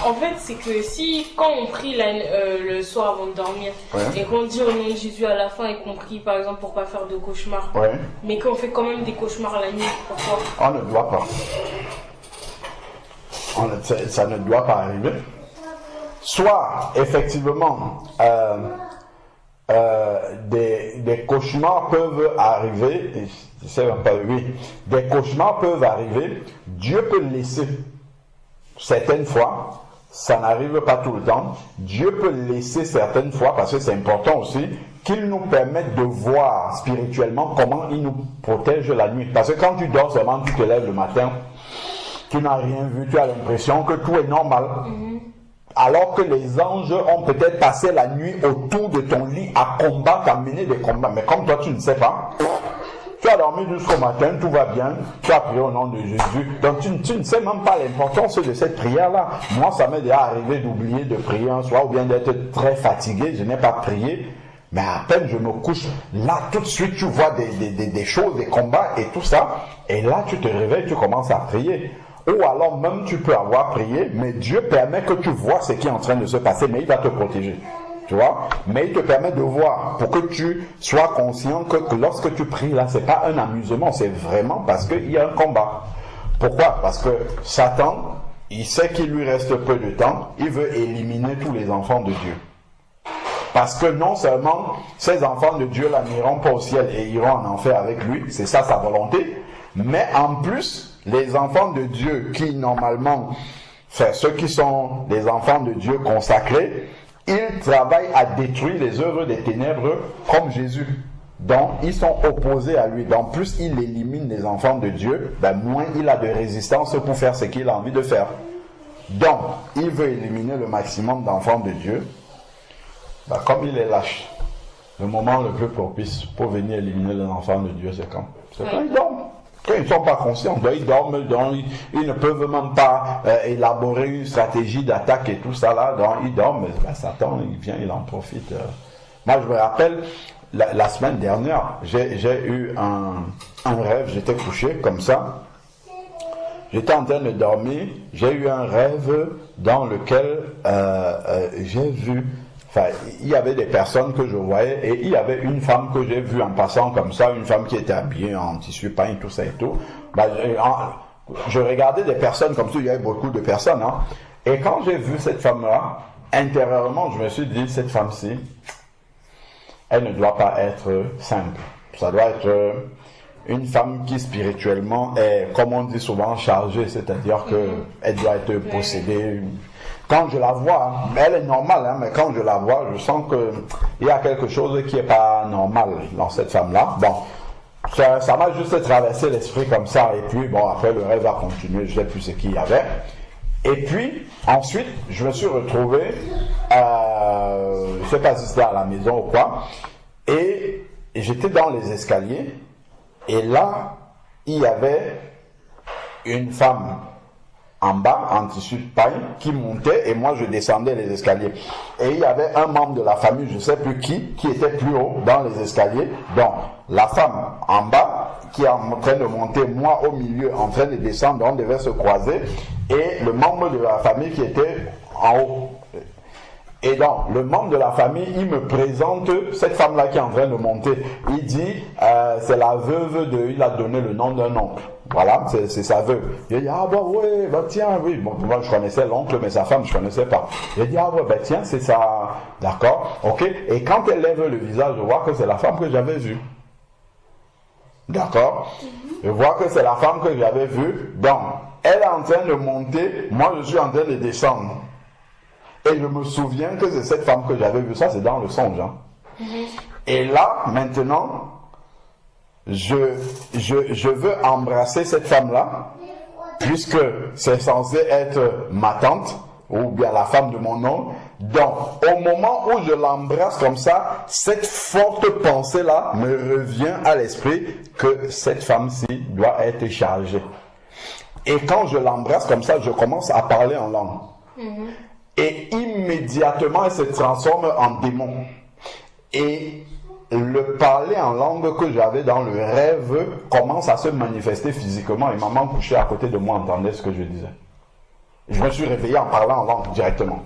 En fait, c'est que si, quand on prie le soir avant de dormir, et qu'on dit au nom de Jésus à la fin, et qu'on prie par exemple pour pas faire de cauchemars, mais qu'on fait quand même des cauchemars la nuit, pourquoi? On ne doit pas. Ça ne doit pas arriver. Soit, effectivement, des cauchemars peuvent arriver. Je sais même pas, oui. Des cauchemars peuvent arriver. Dieu peut laisser. Certaines fois, ça n'arrive pas tout le temps. Dieu peut laisser certaines fois, parce que c'est important aussi, qu'il nous permette de voir spirituellement comment il nous protège la nuit. Parce que quand tu dors seulement, tu te lèves le matin, tu n'as rien vu, tu as l'impression que tout est normal. Alors que les anges ont peut-être passé la nuit autour de ton lit à combattre, à mener des combats. Mais comme toi, tu ne sais pas, tu as dormi jusqu'au matin, tout va bien, tu as prié au nom de Jésus. Donc tu ne sais même pas l'importance de cette prière-là. Moi, ça m'est déjà arrivé d'oublier de prier un soir ou bien d'être très fatigué, je n'ai pas prié. Mais à peine je me couche, là tout de suite tu vois des choses, des combats et tout ça. Et là tu te réveilles, tu commences à prier. Ou alors même tu peux avoir prié, mais Dieu permet que tu vois ce qui est en train de se passer, mais il va te protéger. Tu vois? Mais il te permet de voir pour que tu sois conscient que lorsque tu pries là, c'est pas un amusement, c'est vraiment parce qu'il y a un combat. Pourquoi? Parce que Satan, il sait qu'il lui reste peu de temps, il veut éliminer tous les enfants de Dieu. Parce que non seulement ces enfants de Dieu là n'iront pas au ciel et iront en enfer avec lui, c'est ça sa volonté, mais en plus, les enfants de Dieu qui normalement, ceux qui sont des enfants de Dieu consacrés, ils travaillent à détruire les œuvres des ténèbres comme Jésus. Donc, ils sont opposés à lui. Donc, plus il élimine les enfants de Dieu, moins il a de résistance pour faire ce qu'il a envie de faire. Donc, il veut éliminer le maximum d'enfants de Dieu. Comme il est lâche, le moment le plus propice pour venir éliminer les enfants de Dieu, c'est quand ils dorment. Quand ils ne sont pas conscients, donc ils dorment, donc ils ne peuvent même pas élaborer une stratégie d'attaque et tout ça là, donc ils dorment, mais Satan il vient, il en profite. Moi je me rappelle, la semaine dernière, j'ai eu un rêve, j'étais couché comme ça, j'étais en train de dormir, j'ai eu un rêve dans lequel j'ai vu, il y avait des personnes que je voyais et il y avait une femme que j'ai vue en passant comme ça, une femme qui était habillée en tissu peint et tout ça et tout. Je regardais des personnes comme ça, il y avait beaucoup de personnes. Et quand j'ai vu cette femme-là, intérieurement, je me suis dit, cette femme-ci, elle ne doit pas être simple. Ça doit être une femme qui spirituellement est, comme on dit souvent, chargée, c'est-à-dire qu'elle doit être possédée. Quand je la vois, elle est normale, mais quand je la vois, je sens qu'il y a quelque chose qui n'est pas normal dans cette femme-là. Bon, Ça m'a juste traversé l'esprit comme ça. Et puis, bon, après, le rêve a continué. Je ne sais plus ce qu'il y avait. Et puis, ensuite, je me suis retrouvé, je ne sais pas si c'était à la maison ou quoi, et j'étais dans les escaliers, et là, il y avait une femme en bas, en tissu de paille, qui montait, et moi je descendais les escaliers. Et il y avait un membre de la famille, je ne sais plus qui était plus haut dans les escaliers. Donc, la femme en bas, qui est en train de monter, moi au milieu, en train de descendre, on devait se croiser, et le membre de la famille qui était en haut. Et donc, le membre de la famille, il me présente cette femme-là qui est en train de monter. Il dit, c'est la veuve de... Il a donné le nom d'un oncle. Voilà, c'est sa veuve. Il dit, ah bah ouais, bah tiens, oui. Bon, moi je connaissais l'oncle, mais sa femme, je connaissais pas. Il dit, ah ouais, bah tiens, c'est ça. D'accord, ok. Et quand elle lève le visage, je vois que c'est la femme que j'avais vue. D'accord. Je vois que c'est la femme que j'avais vue. Donc, elle est en train de monter, moi je suis en train de descendre. Et je me souviens que c'est cette femme que j'avais vue. Ça, c'est dans le songe. Hein. Et là, maintenant, je veux embrasser cette femme-là, puisque c'est censé être ma tante, ou bien la femme de mon oncle. Donc, au moment où je l'embrasse comme ça, cette forte pensée-là me revient à l'esprit que cette femme-ci doit être chargée. Et quand je l'embrasse comme ça, je commence à parler en langue. Et immédiatement, elle se transforme en démon. Et le parler en langue que j'avais dans le rêve commence à se manifester physiquement. Et maman couchée à côté de moi entendait ce que je disais. Je me suis réveillé en parlant en langue directement.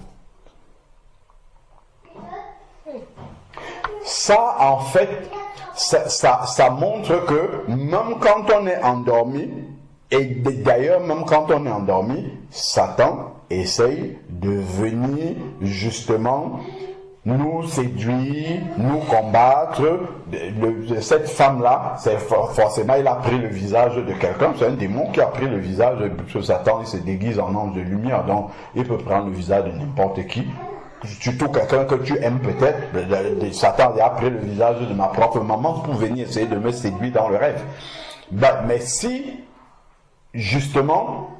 Ça, en fait, ça montre que même quand on est endormi, et d'ailleurs même quand on est endormi, Satan essaye de venir justement nous séduire, nous combattre. Cette femme-là, c'est forcément, il a pris le visage de quelqu'un, c'est un démon qui a pris le visage de Satan, il se déguise en ange de lumière, donc il peut prendre le visage de n'importe qui. Surtout quelqu'un que tu aimes peut-être. Satan a pris le visage de ma propre maman pour venir essayer de me séduire dans le rêve. Mais si, justement,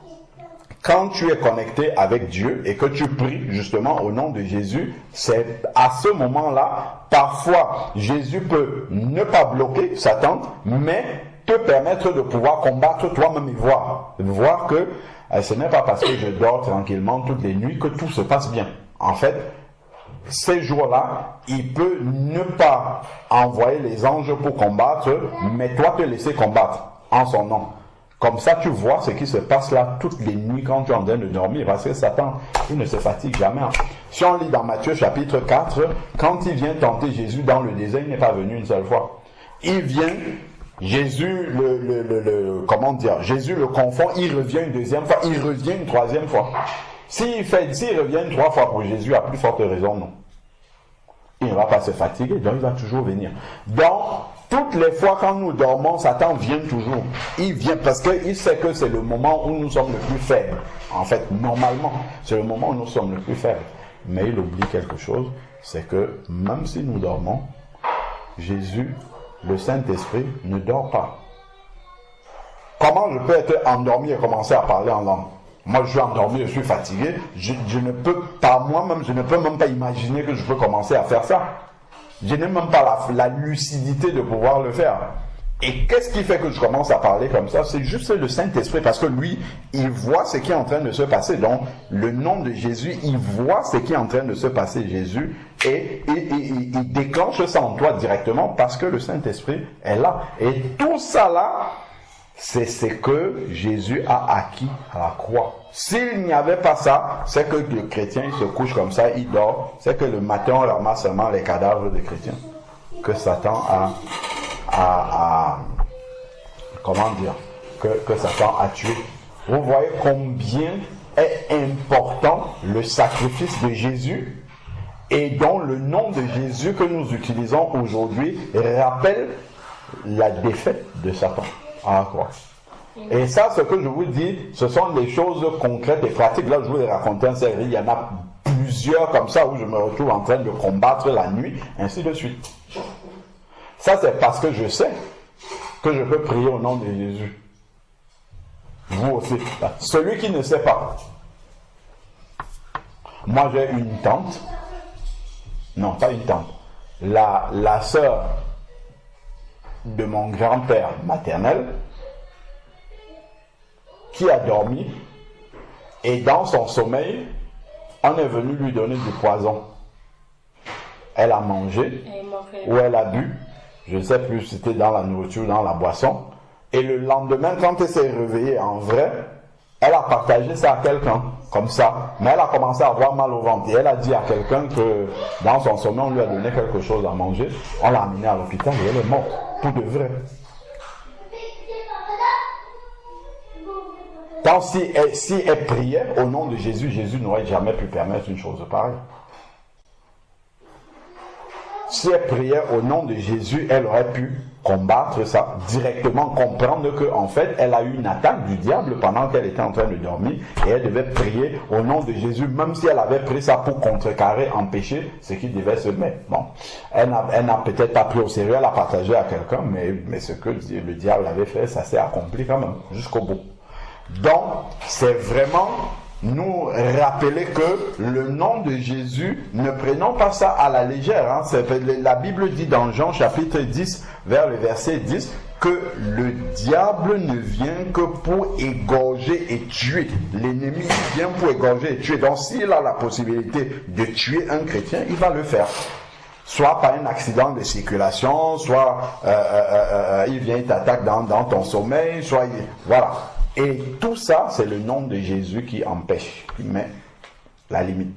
quand tu es connecté avec Dieu et que tu pries justement au nom de Jésus, c'est à ce moment-là, parfois, Jésus peut ne pas bloquer Satan, mais te permettre de pouvoir combattre toi-même et voir que ce n'est pas parce que je dors tranquillement toutes les nuits que tout se passe bien. En fait, ces jours-là, il peut ne pas envoyer les anges pour combattre, mais toi te laisser combattre en son nom. Comme ça, tu vois ce qui se passe là toutes les nuits quand tu es en train de dormir, parce que Satan, il ne se fatigue jamais. Si on lit dans Matthieu chapitre 4, quand il vient tenter Jésus dans le désert, il n'est pas venu une seule fois. Il vient, Jésus Jésus le confond, il revient une deuxième fois, il revient une troisième fois. S'il revient 3 fois pour Jésus, à plus forte raison, non. Il ne va pas se fatiguer, donc il va toujours venir. Donc, toutes les fois quand nous dormons, Satan vient toujours. Il vient parce qu'il sait que c'est le moment où nous sommes le plus faibles. En fait, normalement, c'est le moment où nous sommes le plus faibles. Mais il oublie quelque chose, c'est que même si nous dormons, Jésus, le Saint-Esprit, ne dort pas. Comment je peux être endormi et commencer à parler en langue? Moi, je suis endormi, je suis fatigué. Je ne peux pas, moi-même, je ne peux même pas imaginer que je peux commencer à faire ça. Je n'ai même pas la lucidité de pouvoir le faire. Et qu'est-ce qui fait que je commence à parler comme ça? C'est juste le Saint-Esprit, parce que lui, il voit ce qui est en train de se passer. Donc, le nom de Jésus, il voit ce qui est en train de se passer, Jésus, et il déclenche ça en toi directement, parce que le Saint-Esprit est là. Et tout ça là, c'est ce que Jésus a acquis à la croix. S'il n'y avait pas ça, c'est que le chrétien, il se couche comme ça, il dort. C'est que le matin, on ramasse seulement les cadavres des chrétiens. Que Satan que Satan a tué. Vous voyez combien est important le sacrifice de Jésus, et dont le nom de Jésus que nous utilisons aujourd'hui rappelle la défaite de Satan à la croix. Et ça, ce que je vous dis, ce sont des choses concrètes et pratiques. Là, je vous ai raconté un série, il y en a plusieurs comme ça où je me retrouve en train de combattre la nuit, ainsi de suite. Ça, c'est parce que je sais que je peux prier au nom de Jésus? Vous aussi. Celui qui ne sait pas. Moi, j'ai une tante. Non, pas une tante. La sœur de mon grand-père maternel qui a dormi et dans son sommeil, on est venu lui donner du poison. Elle a mangé ou elle a bu. Je ne sais plus si c'était dans la nourriture ou dans la boisson. Et le lendemain, quand elle s'est réveillée en vrai, elle a partagé ça à quelqu'un, comme ça. Mais elle a commencé à avoir mal au ventre. Et elle a dit à quelqu'un que dans son sommeil, on lui a donné quelque chose à manger. On l'a amenée à l'hôpital et elle est morte. Tout de vrai. Tant si elle priait au nom de Jésus, Jésus n'aurait jamais pu permettre une chose pareille. Si elle priait au nom de Jésus, elle aurait pu combattre ça directement, comprendre que en fait, elle a eu une attaque du diable pendant qu'elle était en train de dormir et elle devait prier au nom de Jésus, même si elle avait pris ça pour contrecarrer, empêcher ce qui devait se mettre. Bon, elle n'a peut-être pas pris au sérieux, elle a partagé à quelqu'un, mais ce que le diable avait fait, ça s'est accompli quand même, jusqu'au bout. Donc, c'est vraiment nous rappeler que le nom de Jésus, ne prenons pas ça à la légère. Hein. La Bible dit dans Jean chapitre 10, vers le verset 10, que le diable ne vient que pour égorger et tuer. L'ennemi vient pour égorger et tuer. Donc s'il a la possibilité de tuer un chrétien, il va le faire. Soit par un accident de circulation, soit il vient et t'attaque dans ton sommeil, soit voilà. Et tout ça, c'est le nom de Jésus qui empêche, qui met la limite.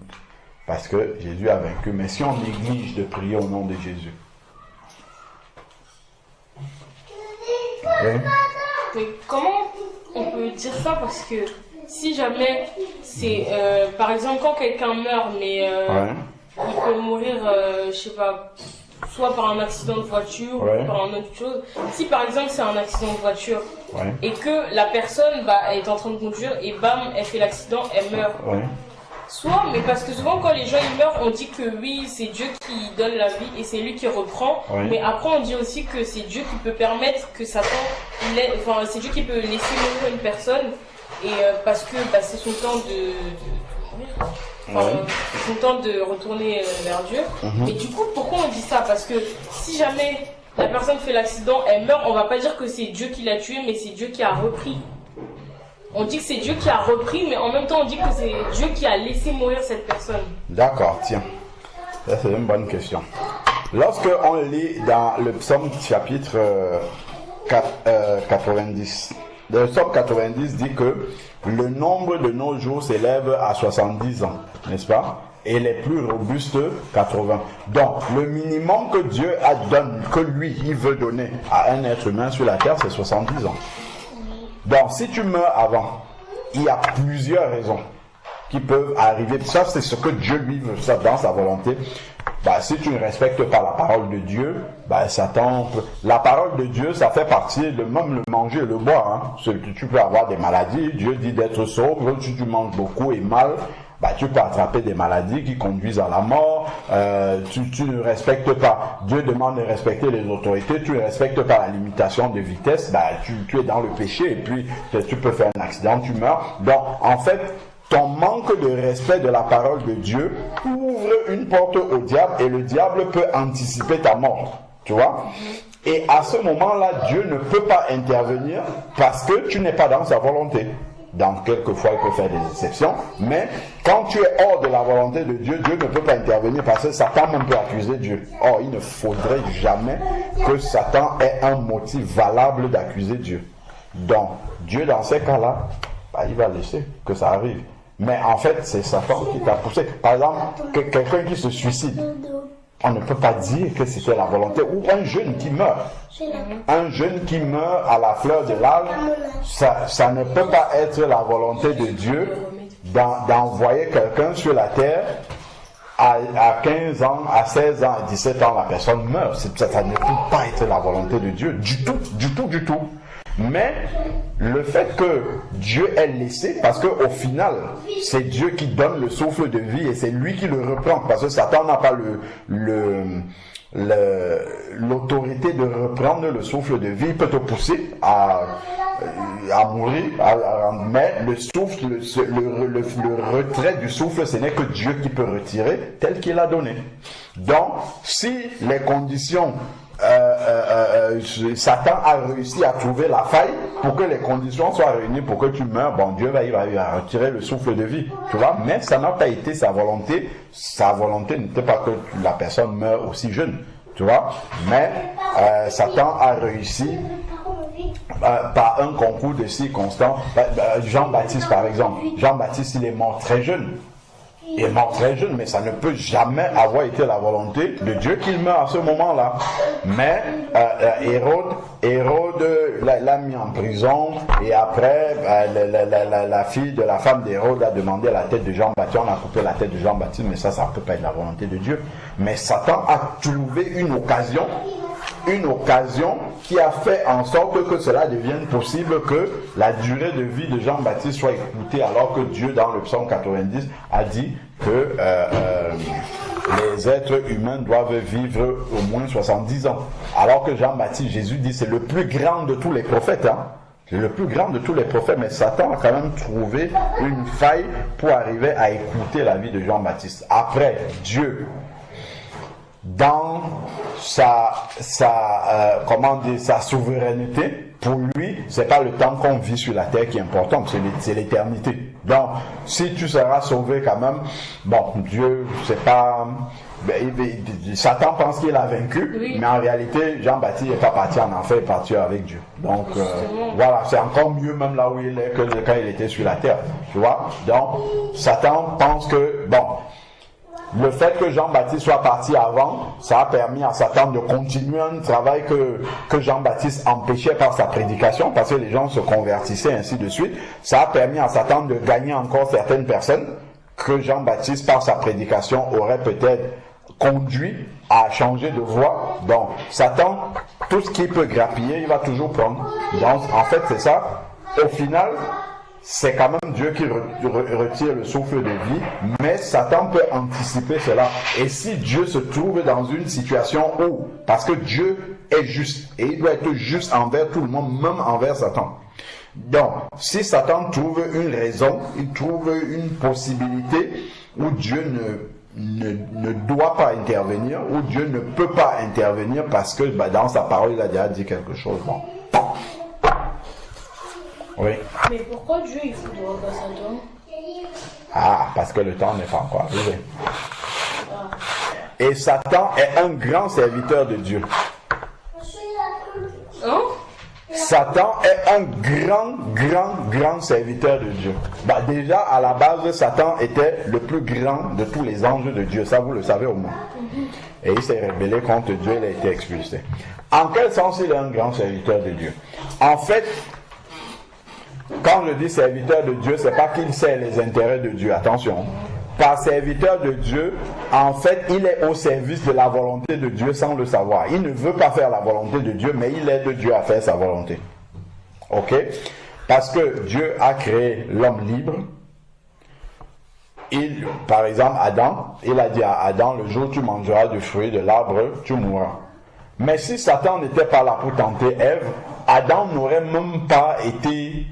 Parce que Jésus a vaincu. Mais si on néglige de prier au nom de Jésus. Oui. Mais comment on peut dire ça? Parce que si jamais c'est... par exemple, quand quelqu'un meurt, mais il peut mourir, je sais pas... soit par un accident de voiture ou par une autre chose. Si par exemple c'est un accident de voiture et que la personne est en train de conduire et bam, elle fait l'accident, elle meurt. Soit, mais parce que souvent quand les gens ils meurent, on dit que oui, c'est Dieu qui donne la vie et c'est lui qui reprend. Mais après on dit aussi que c'est Dieu qui peut permettre que Satan, c'est Dieu qui peut laisser mourir une personne et parce que c'est son temps de mourir. Son temps de retourner vers Dieu. Et du coup, pourquoi on dit ça? Parce que si jamais la personne fait l'accident, elle meurt, on va pas dire que c'est Dieu qui l'a tué, mais c'est Dieu qui a repris. On dit que c'est Dieu qui a repris, mais en même temps on dit que c'est Dieu qui a laissé mourir cette personne. D'accord, tiens. Ça c'est une bonne question. Lorsque on lit dans le psaume chapitre 90, le psaume 90 dit que le nombre de nos jours s'élève à 70 ans, n'est-ce pas? Et les plus robustes, 80. Donc, le minimum que Dieu donne, que lui, il veut donner à un être humain sur la terre, c'est 70 ans. Donc, si tu meurs avant, il y a plusieurs raisons qui peuvent arriver. Ça, c'est ce que Dieu lui veut, ça, dans sa volonté. Si tu ne respectes pas la parole de Dieu, Satan peut... La parole de Dieu, ça fait partie de même le manger et le boire. Hein. Tu peux avoir des maladies. Dieu dit d'être sobre. Si tu manges beaucoup et mal, tu peux attraper des maladies qui conduisent à la mort. Tu ne respectes pas. Dieu demande de respecter les autorités. Tu ne respectes pas la limitation de vitesse. Tu es dans le péché et puis tu peux faire un accident, tu meurs. Donc, en fait, ton manque de respect de la parole de Dieu ouvre une porte au diable et le diable peut anticiper ta mort. Tu vois? Et à ce moment-là, Dieu ne peut pas intervenir parce que tu n'es pas dans sa volonté. Donc, quelquefois, il peut faire des exceptions. Mais quand tu es hors de la volonté de Dieu, Dieu ne peut pas intervenir parce que Satan même peut accuser Dieu. Or, il ne faudrait jamais que Satan ait un motif valable d'accuser Dieu. Donc, Dieu, dans ces cas-là, il va laisser que ça arrive. Mais en fait, c'est Satan qui t'a poussé. Par exemple, quelqu'un qui se suicide, on ne peut pas dire que c'était la volonté. Ou un jeune qui meurt. Un jeune qui meurt à la fleur de l'âge, ça ne peut pas être la volonté de Dieu d'envoyer quelqu'un sur la terre à 15 ans, à 16 ans, à 17 ans, la personne meurt. Ça ne peut pas être la volonté de Dieu du tout. Mais le fait que Dieu ait laissé, parce qu'au final, c'est Dieu qui donne le souffle de vie et c'est lui qui le reprend, parce que Satan n'a pas l'autorité de reprendre le souffle de vie peut te pousser à mourir, mais le souffle, le retrait du souffle, ce n'est que Dieu qui peut retirer tel qu'il a donné. Donc, si les conditions, Satan a réussi à trouver la faille pour que les conditions soient réunies pour que tu meurs, bon, Dieu va retirer le souffle de vie, tu vois, mais ça n'a pas été sa volonté. Sa volonté n'était pas que la personne meure aussi jeune, tu vois, mais Satan a réussi par un concours de circonstances. Jean-Baptiste, par exemple, Jean-Baptiste, il est mort très jeune. Il est mort très jeune, mais ça ne peut jamais avoir été la volonté de Dieu qu'il meure à ce moment-là. Mais Hérode l'a mis en prison, et après la fille de la femme d'Hérode a demandé la tête de Jean-Baptiste. On a coupé la tête de Jean-Baptiste, mais ça ne peut pas être la volonté de Dieu. Mais Satan a trouvé une occasion qui a fait en sorte que cela devienne possible, que la durée de vie de Jean-Baptiste soit écoutée, alors que Dieu, dans le psaume 90, a dit que les êtres humains doivent vivre au moins 70 ans. Alors que Jean-Baptiste, Jésus dit, c'est le plus grand de tous les prophètes, hein. C'est le plus grand de tous les prophètes, mais Satan a quand même trouvé une faille pour arriver à écouter la vie de Jean-Baptiste. Après, Dieu, dans sa souveraineté, pour lui, c'est pas le temps qu'on vit sur la terre qui est important, c'est l'éternité. Donc, si tu seras sauvé quand même, bon, Dieu, c'est pas... Satan pense qu'il a vaincu, oui. Mais en réalité, Jean-Baptiste n'est pas parti en enfer, il est parti avec Dieu. Donc, voilà, c'est encore mieux même là où il est que quand il était sur la terre, tu vois. Donc, Satan pense que, bon, le fait que Jean-Baptiste soit parti avant, ça a permis à Satan de continuer un travail que Jean-Baptiste empêchait par sa prédication, parce que les gens se convertissaient, ainsi de suite. Ça a permis à Satan de gagner encore certaines personnes que Jean-Baptiste, par sa prédication, aurait peut-être conduit à changer de voie. Donc, Satan, tout ce qu'il peut grappiller, il va toujours prendre. Donc, en fait, c'est ça. Au final, c'est quand même Dieu qui retire le souffle de vie, mais Satan peut anticiper cela. Et si Dieu se trouve dans une situation où, parce que Dieu est juste, et il doit être juste envers tout le monde, même envers Satan. Donc, si Satan trouve une raison, il trouve une possibilité où Dieu ne doit pas intervenir, où Dieu ne peut pas intervenir parce que dans sa parole, il a déjà dit quelque chose. Bon. Oui. Mais pourquoi Dieu il faudra pas Satan? Ah, parce que le temps n'est pas encore arrivé. Et Satan est un grand serviteur de Dieu. Hein? Satan est un grand serviteur de Dieu. Déjà, à la base, Satan était le plus grand de tous les anges de Dieu. Ça, vous le savez au moins. Et il s'est rébellé contre Dieu, il a été expulsé. En quel sens il est un grand serviteur de Dieu? En fait, quand je dis serviteur de Dieu, c'est pas qu'il sert les intérêts de Dieu. Attention. Par serviteur de Dieu, en fait, il est au service de la volonté de Dieu sans le savoir. Il ne veut pas faire la volonté de Dieu, mais il aide Dieu à faire sa volonté. Ok? Parce que Dieu a créé l'homme libre. Par exemple, Adam, il a dit à Adam, le jour où tu mangeras du fruit de l'arbre, tu mourras. Mais si Satan n'était pas là pour tenter Ève, Adam n'aurait même pas été,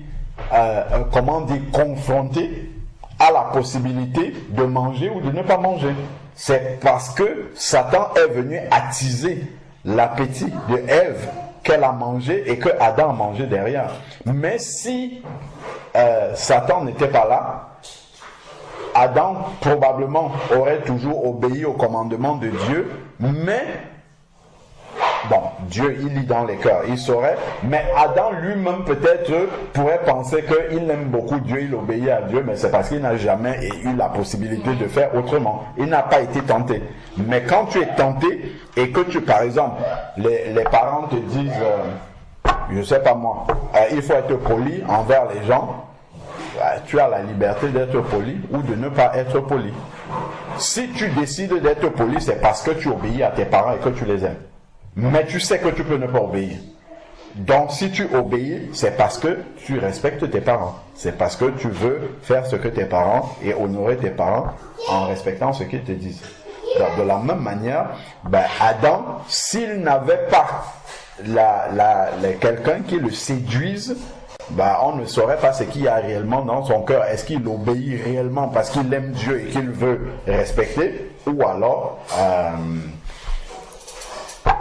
confronté à la possibilité de manger ou de ne pas manger. C'est parce que Satan est venu attiser l'appétit de Ève qu'elle a mangé et que Adam a mangé derrière. Mais si Satan n'était pas là, Adam probablement aurait toujours obéi au commandement de Dieu, mais bon, Dieu, il lit dans les cœurs, il saurait, mais Adam lui-même peut-être pourrait penser qu'il aime beaucoup Dieu, il obéit à Dieu, mais c'est parce qu'il n'a jamais eu la possibilité de faire autrement. Il n'a pas été tenté. Mais quand tu es tenté et que tu, par exemple, les parents te disent, je sais pas moi, il faut être poli envers les gens, tu as la liberté d'être poli ou de ne pas être poli. Si tu décides d'être poli, c'est parce que tu obéis à tes parents et que tu les aimes. Mais tu sais que tu peux ne pas obéir. Donc si tu obéis, c'est parce que tu respectes tes parents. C'est parce que tu veux faire ce que tes parents et honorer tes parents en respectant ce qu'ils te disent. De la même manière, ben Adam, s'il n'avait pas quelqu'un qui le séduise, ben on ne saurait pas ce qu'il y a réellement dans son cœur. Est-ce qu'il obéit réellement parce qu'il aime Dieu et qu'il veut respecter, ou alors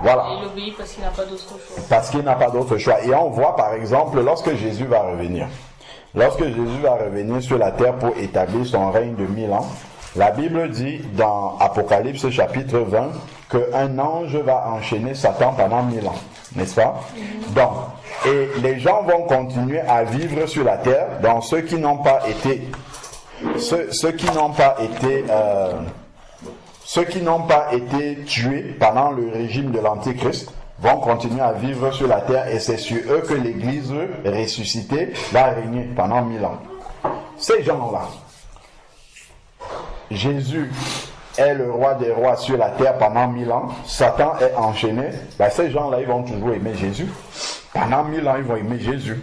voilà. Il obéit parce qu'il n'a pas d'autre choix. Parce qu'il n'a pas d'autre choix. Et on voit par exemple lorsque Jésus va revenir. Lorsque Jésus va revenir sur la terre pour établir son règne de 1000 ans, la Bible dit dans Apocalypse chapitre 20 qu'un ange va enchaîner Satan pendant 1000 ans. N'est-ce pas? Donc, et les gens vont continuer à vivre sur la terre, donc ceux qui n'ont pas été tués pendant le régime de l'Antichrist vont continuer à vivre sur la terre, et c'est sur eux que l'Église ressuscitée va régner pendant 1000 ans. Ces gens-là, Jésus est le roi des rois sur la terre pendant 1000 ans, Satan est enchaîné, ben ces gens-là, ils vont toujours aimer Jésus. Pendant 1000 ans, ils vont aimer Jésus.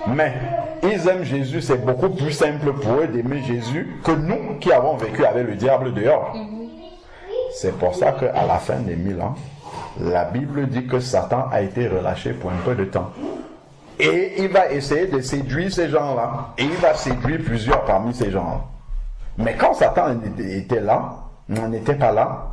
Mais ils aiment Jésus, c'est beaucoup plus simple pour eux d'aimer Jésus que nous qui avons vécu avec le diable dehors. C'est pour ça qu'à la fin des 1000 ans, la Bible dit que Satan a été relâché pour un peu de temps. Et il va essayer de séduire ces gens-là. Et il va séduire plusieurs parmi ces gens-là. Mais quand Satan était là, n'était pas là,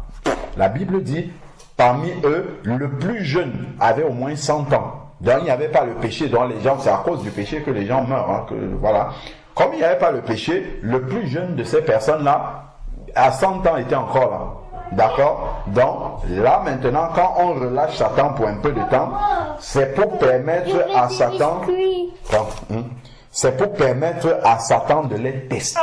la Bible dit, parmi eux, le plus jeune avait au moins 100 ans. Donc il n'y avait pas le péché, donc les gens, c'est à cause du péché que les gens meurent. Hein, voilà. Comme il n'y avait pas le péché, le plus jeune de ces personnes-là, à 100 ans, était encore là. D'accord? Donc là maintenant, quand on relâche Satan pour un peu de temps, c'est pour permettre à Satan... C'est pour permettre à Satan de les tester.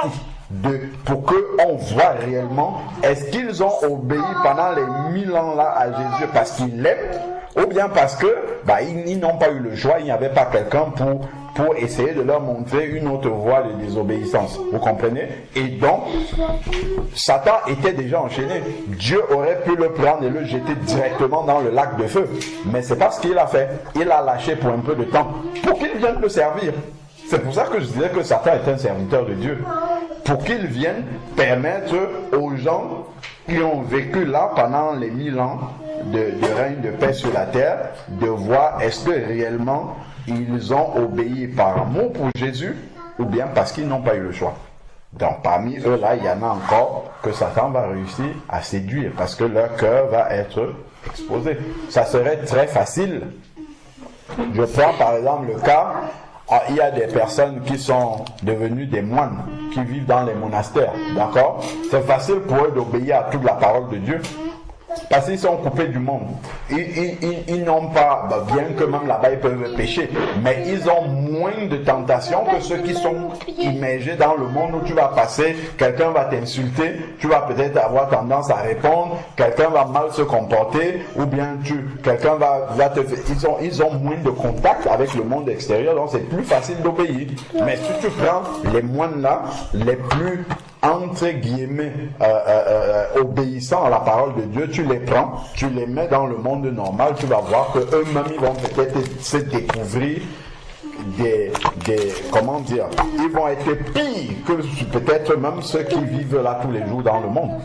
Pour qu'on voit réellement, est-ce qu'ils ont obéi pendant les 1000 ans là à Jésus parce qu'ils l'aiment, ou bien parce que ils n'ont pas eu le choix, il n'y avait pas quelqu'un pour essayer de leur montrer une autre voie de désobéissance. Vous comprenez? Et donc, Satan était déjà enchaîné. Dieu aurait pu le prendre et le jeter directement dans le lac de feu. Mais c'est pas ce qu'il a fait. Il l'a lâché pour un peu de temps, pour qu'il vienne le servir. C'est pour ça que je disais que Satan est un serviteur de Dieu. Pour qu'il vienne permettre aux gens qui ont vécu là pendant les 1000 ans de règne de paix sur la terre, de voir est-ce que réellement ils ont obéi par amour pour Jésus, ou bien parce qu'ils n'ont pas eu le choix. Donc parmi eux là, il y en a encore que Satan va réussir à séduire, parce que leur cœur va être exposé. Ça serait très facile. Je prends par exemple le cas, il y a des personnes qui sont devenues des moines, qui vivent dans les monastères, d'accord? C'est facile pour eux d'obéir à toute la parole de Dieu, parce qu'ils sont coupés du monde. Ils n'ont pas, bien que même là-bas ils peuvent pécher, mais ils ont moins de tentations que ceux qui sont immergés dans le monde où tu vas passer, quelqu'un va t'insulter, tu vas peut-être avoir tendance à répondre, quelqu'un va mal se comporter, ou bien quelqu'un va te faire... Ils ont moins de contact avec le monde extérieur, donc c'est plus facile d'obéir. Mais si tu prends les moines là, les plus entre guillemets obéissants à la parole de Dieu, tu les prends, tu les mets dans le monde normal, tu vas voir que eux-mêmes ils vont peut-être se découvrir comment dire, ils vont être pires que peut-être même ceux qui vivent là tous les jours dans le monde.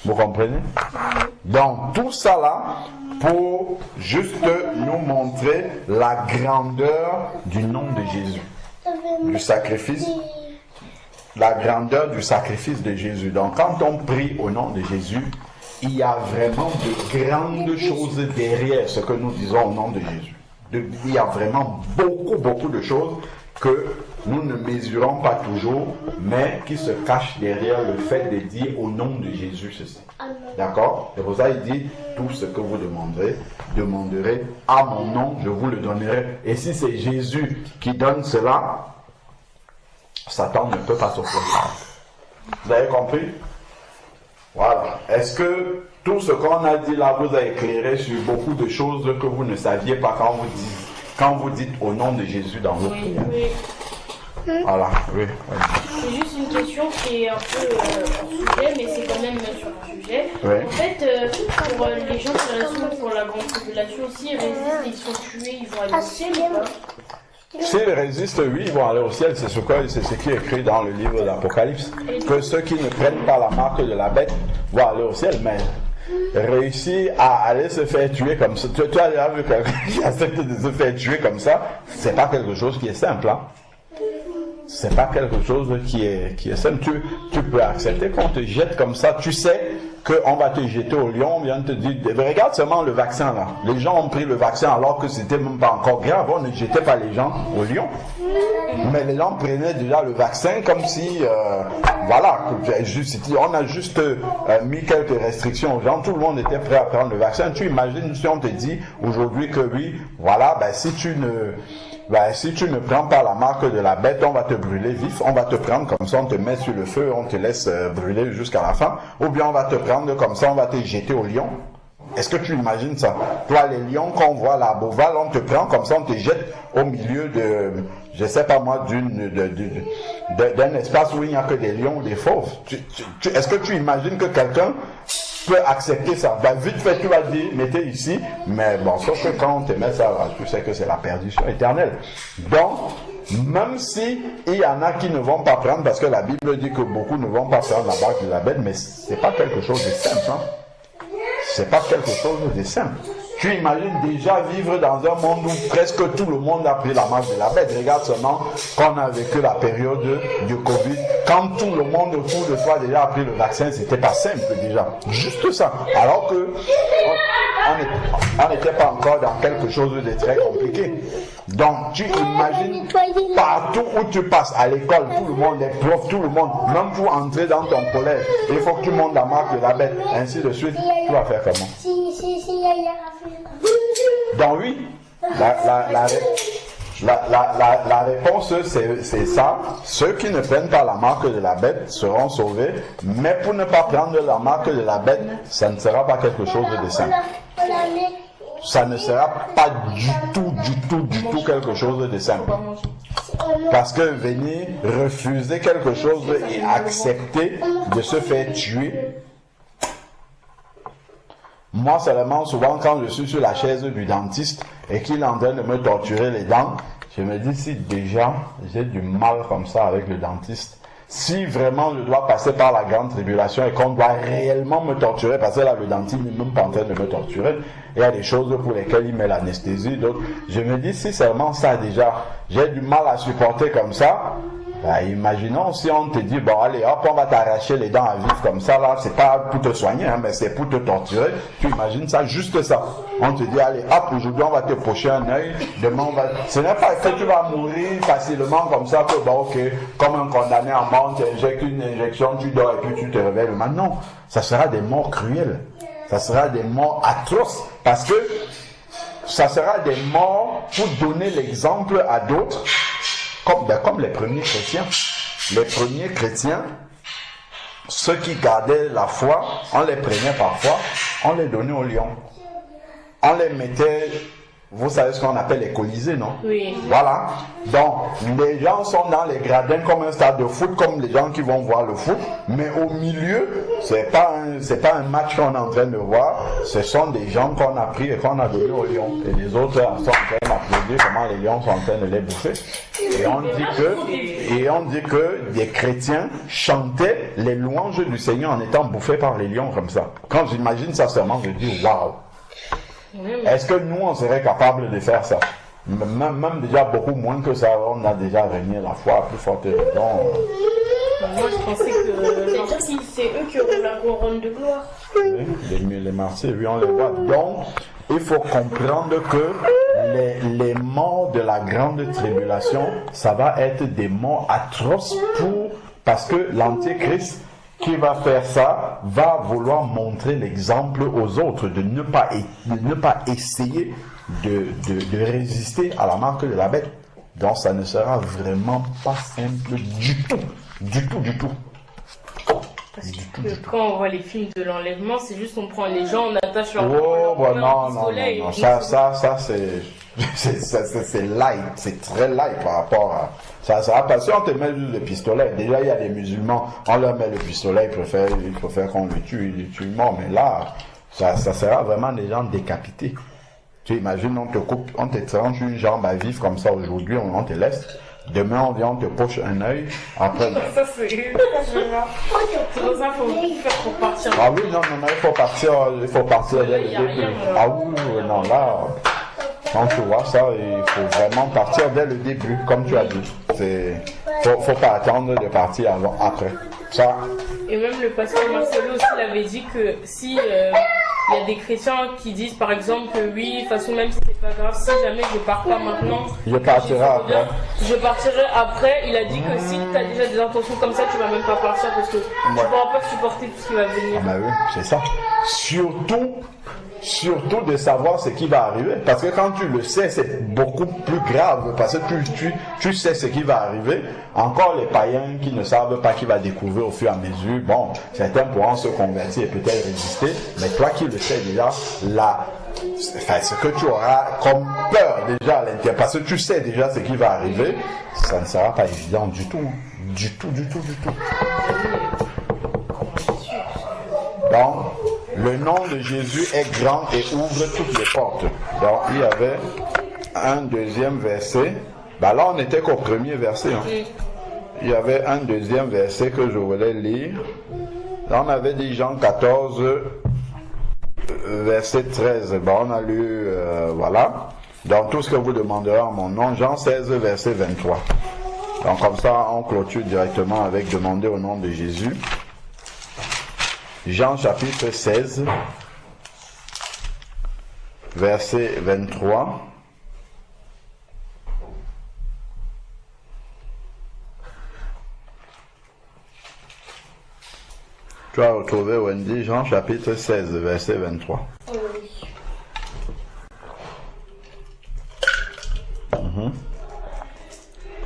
Vous comprenez? Donc tout ça là pour juste nous montrer la grandeur du nom de Jésus, du sacrifice. La grandeur du sacrifice de Jésus. Donc quand on prie au nom de Jésus, il y a vraiment de grandes choses derrière ce que nous disons au nom de Jésus. Il y a vraiment beaucoup de choses que nous ne mesurons pas toujours, mais qui se cachent derrière le fait de dire au nom de Jésus ceci. D'accord? C'est pour ça qu'il dit, tout ce que vous demanderez à mon nom, je vous le donnerai. Et si c'est Jésus qui donne cela, Satan ne peut pas s'opposer. Vous avez compris? Voilà. Est-ce que tout ce qu'on a dit là vous a éclairé sur beaucoup de choses que vous ne saviez pas quand vous dites au nom de Jésus dans votre prière? Oui. Voilà, oui. C'est juste une question qui est un peu hors sujet, mais c'est quand même sur le sujet. Oui. En fait, pour les gens qui restent pour la grande tribulation aussi, ils résistent, ils sont tués, ils vont aller au ciel ou pas? S'ils résistent, oui, ils vont aller au ciel. C'est ce qui est écrit dans le livre d'Apocalypse. Que ceux qui ne prennent pas la marque de la bête vont aller au ciel. Mais réussir à aller se faire tuer comme ça, tu as déjà vu quelqu'un qui accepte de se faire tuer comme ça, c'est pas quelque chose qui est simple. Hein? C'est pas quelque chose qui est simple. Tu peux accepter qu'on te jette comme ça. Tu sais qu'on va te jeter au lion. On vient de te dire, regarde seulement le vaccin là. Les gens ont pris le vaccin alors que c'était même pas encore grave. On ne jetait pas les gens au lion. Mais les gens prenaient déjà le vaccin comme si, voilà, on a juste mis quelques restrictions aux gens. Tout le monde était prêt à prendre le vaccin. Tu imagines si on te dit aujourd'hui que oui, voilà, ben si tu ne prends pas la marque de la bête, on va te brûler vif, on va te prendre comme ça, on te met sur le feu, on te laisse brûler jusqu'à la fin, ou bien on va te prendre comme ça, on va te jeter au lion. Est-ce que tu imagines ça? Toi, les lions qu'on voit là à Beauval, on te prend comme ça, on te jette au milieu de, je sais pas moi, d'un espace où il n'y a que des lions ou des fauves. Est-ce que tu imagines que quelqu'un peut accepter ça? Ben, vite fait, tu vas dire, mettez ici, mais bon, sauf que quand on te met ça, tu sais que c'est la perdition éternelle. Donc, même si il y en a qui ne vont pas prendre, parce que la Bible dit que beaucoup ne vont pas prendre la marque de la bête, mais c'est pas quelque chose de simple, hein. C'est pas quelque chose de simple. Tu imagines déjà vivre dans un monde où presque tout le monde a pris la marque de la bête. Regarde seulement quand on a vécu la période du Covid. Quand tout le monde autour de toi déjà a pris le vaccin, c'était pas simple déjà. Juste ça. Alors que on n'était pas encore dans quelque chose de très compliqué. Donc tu imagines partout où tu passes, à l'école, tout le monde, les profs, tout le monde, même pour entrer dans ton collège, il faut que tu montes la marque de la bête, ainsi de suite. Tu vas faire comment? Donc oui, la réponse c'est ça. Ceux qui ne prennent pas la marque de la bête seront sauvés, mais pour ne pas prendre la marque de la bête, ça ne sera pas quelque chose de simple. Ça ne sera pas du tout quelque chose de simple. Parce que venir refuser quelque chose et accepter de se faire tuer. Moi seulement, souvent quand je suis sur la chaise du dentiste et qu'il est en train de me torturer les dents, je me dis si déjà j'ai du mal comme ça avec le dentiste, si vraiment je dois passer par la grande tribulation et qu'on doit réellement me torturer, parce que là le dentiste n'est même pas en train de me torturer, il y a des choses pour lesquelles il met l'anesthésie, donc je me dis si seulement ça déjà, j'ai du mal à supporter comme ça, ben, imaginons si on te dit bon allez hop on va t'arracher les dents à vif comme ça là, c'est pas pour te soigner hein, mais c'est pour te torturer. Tu imagines ça, juste ça, on te dit allez hop aujourd'hui on va te pocher un œil, demain on va, ce n'est pas que tu vas mourir facilement comme ça que bon ok comme un condamné à mort, tu injectes une injection, tu dors et puis tu te réveilles. Maintenant ça sera des morts cruelles, ça sera des morts atroces, parce que ça sera des morts pour donner l'exemple à d'autres. Comme les premiers chrétiens. Les premiers chrétiens, ceux qui gardaient la foi, on les prenait parfois, on les donnait aux lions. On les mettait, vous savez ce qu'on appelle les colisées, non? Oui. Voilà. Donc, les gens sont dans les gradins comme un stade de foot, comme les gens qui vont voir le foot, mais au milieu, c'est pas un match qu'on est en train de voir, ce sont des gens qu'on a pris et qu'on a donnés aux lions. Et les autres sont en train d'applaudir comment les lions sont en train de les bouffer. Et on dit que des chrétiens chantaient les louanges du Seigneur en étant bouffés par les lions comme ça. Quand j'imagine ça seulement, je dis waouh. Est-ce que nous on serait capable de faire ça? Même déjà beaucoup moins que ça, on a déjà régné la foi à plus forte raison. Moi je pensais que les martyrs, c'est eux qui auront la couronne de gloire. Oui, les martyrs, oui, on les voit. Donc, il faut comprendre que les morts de la grande tribulation, ça va être des morts atroces parce que l'Antéchrist qui va faire ça va vouloir montrer l'exemple aux autres, de ne pas essayer de résister à la marque de la bête. Donc ça ne sera vraiment pas simple du tout. Parce que quand on voit les films de l'enlèvement, c'est juste on prend les gens, on attache leur non, ça c'est light, c'est très light par rapport à ça. Ça va passer, on te met juste le pistolet. Déjà il y a des musulmans, on leur met le pistolet, ils préfèrent qu'on le tue, ils le tuent mort, mais là ça sera vraiment des gens décapités. Tu imagines, on te coupe, on te tranche une jambe à vif comme ça aujourd'hui, on te laisse. Demain, on vient, on te poche un œil. Après. Ça, c'est. C'est pour ça qu'il faut faire pour partir. Ah oui, non, il faut partir dès le début. Ah oui, non, là, quand tu vois ça, il faut vraiment partir dès le début, comme tu as dit. Faut pas attendre de partir avant, après. Ça. Et même le pasteur Marcelo aussi l'avait dit que si il y a des chrétiens qui disent par exemple que oui, de toute façon même si c'est pas grave, si jamais je pars pas maintenant, je partirai après. Je partirai après. Il a dit que si tu as déjà des intentions comme ça, tu vas même pas partir parce que tu pourras pas supporter tout ce qui va venir. Ah bah oui, c'est ça. Surtout de savoir ce qui va arriver. Parce que quand tu le sais, c'est beaucoup plus grave. Parce que tu sais ce qui va arriver. Encore les païens qui ne savent pas qui va découvrir au fur et à mesure. Bon, certains pourront se convertir et peut-être résister. Mais toi qui le sais déjà, ce que tu auras comme peur déjà à l'intérieur. Parce que tu sais déjà ce qui va arriver. Ça ne sera pas évident du tout. Du tout. Donc, le nom de Jésus est grand et ouvre toutes les portes. Donc, il y avait un deuxième verset. Là, on n'était qu'au premier verset. Il y avait un deuxième verset que je voulais lire. Là, on avait dit Jean 14, verset 13. On a lu, voilà. Dans tout ce que vous demanderez en mon nom. Jean 16, verset 23. Donc, comme ça, on clôture directement avec demander au nom de Jésus. Jean chapitre 16, verset 23. Tu as retrouvé Wendy, Jean chapitre 16, verset 23. Oui.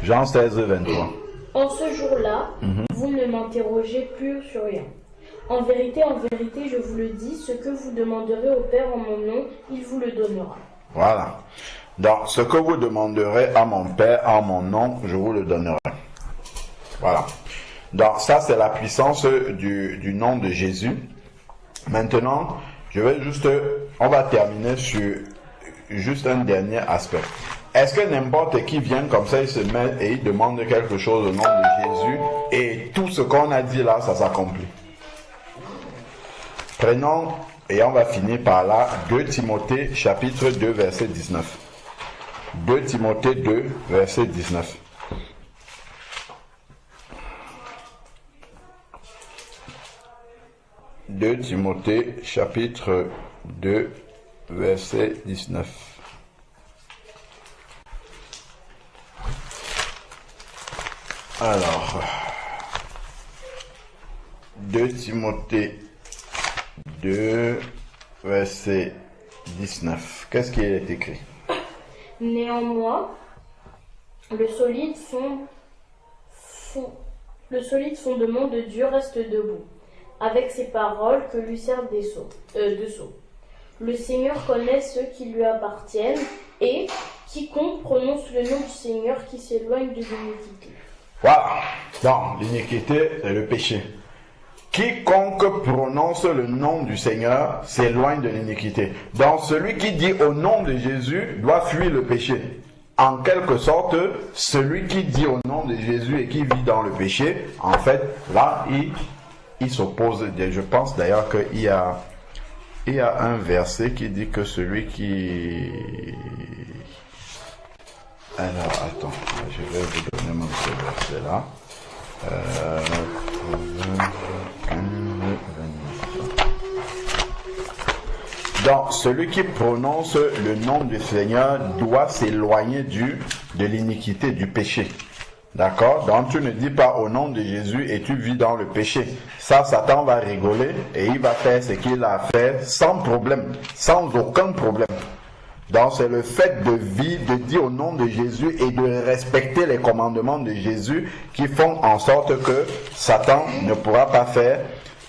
Jean 16, 23. En ce jour-là, vous ne m'interrogez plus sur rien. En vérité, je vous le dis, ce que vous demanderez au Père en mon nom, il vous le donnera. Voilà. Donc, ce que vous demanderez à mon Père en mon nom, je vous le donnerai. Voilà. Donc, ça, c'est la puissance du nom de Jésus. Maintenant, on va terminer sur juste un dernier aspect. Est-ce que n'importe qui vient comme ça, il se met et il demande quelque chose au nom de Jésus et tout ce qu'on a dit là, ça s'accomplit? Prenons, et on va finir par là, 2 Timothée chapitre 2 verset 19. 2 Timothée 2 verset 19. « 2 Timothée chapitre 2 verset 19. Alors, 2 Timothée 2, verset 19. Qu'est-ce qui est écrit? Néanmoins, le solide fondement de Dieu reste debout, avec ses paroles que lui servent de sceau. Le Seigneur connaît ceux qui lui appartiennent, et quiconque prononce le nom du Seigneur qui s'éloigne de l'iniquité. Voilà. Donc, l'iniquité, c'est le péché. Quiconque prononce le nom du Seigneur s'éloigne de l'iniquité. Donc celui qui dit au nom de Jésus doit fuir le péché. En quelque sorte, celui qui dit au nom de Jésus et qui vit dans le péché, en fait, là, il s'oppose. Je pense d'ailleurs qu'il y a un verset qui dit que celui qui... Alors, attends, je vais vous donner mon verset là. Donc, celui qui prononce le nom du Seigneur doit s'éloigner de l'iniquité, du péché. D'accord? Donc, tu ne dis pas au nom de Jésus et tu vis dans le péché. Ça, Satan va rigoler et il va faire ce qu'il a fait sans problème, sans aucun problème. Donc, c'est le fait de vivre, de dire au nom de Jésus et de respecter les commandements de Jésus qui font en sorte que Satan ne pourra pas faire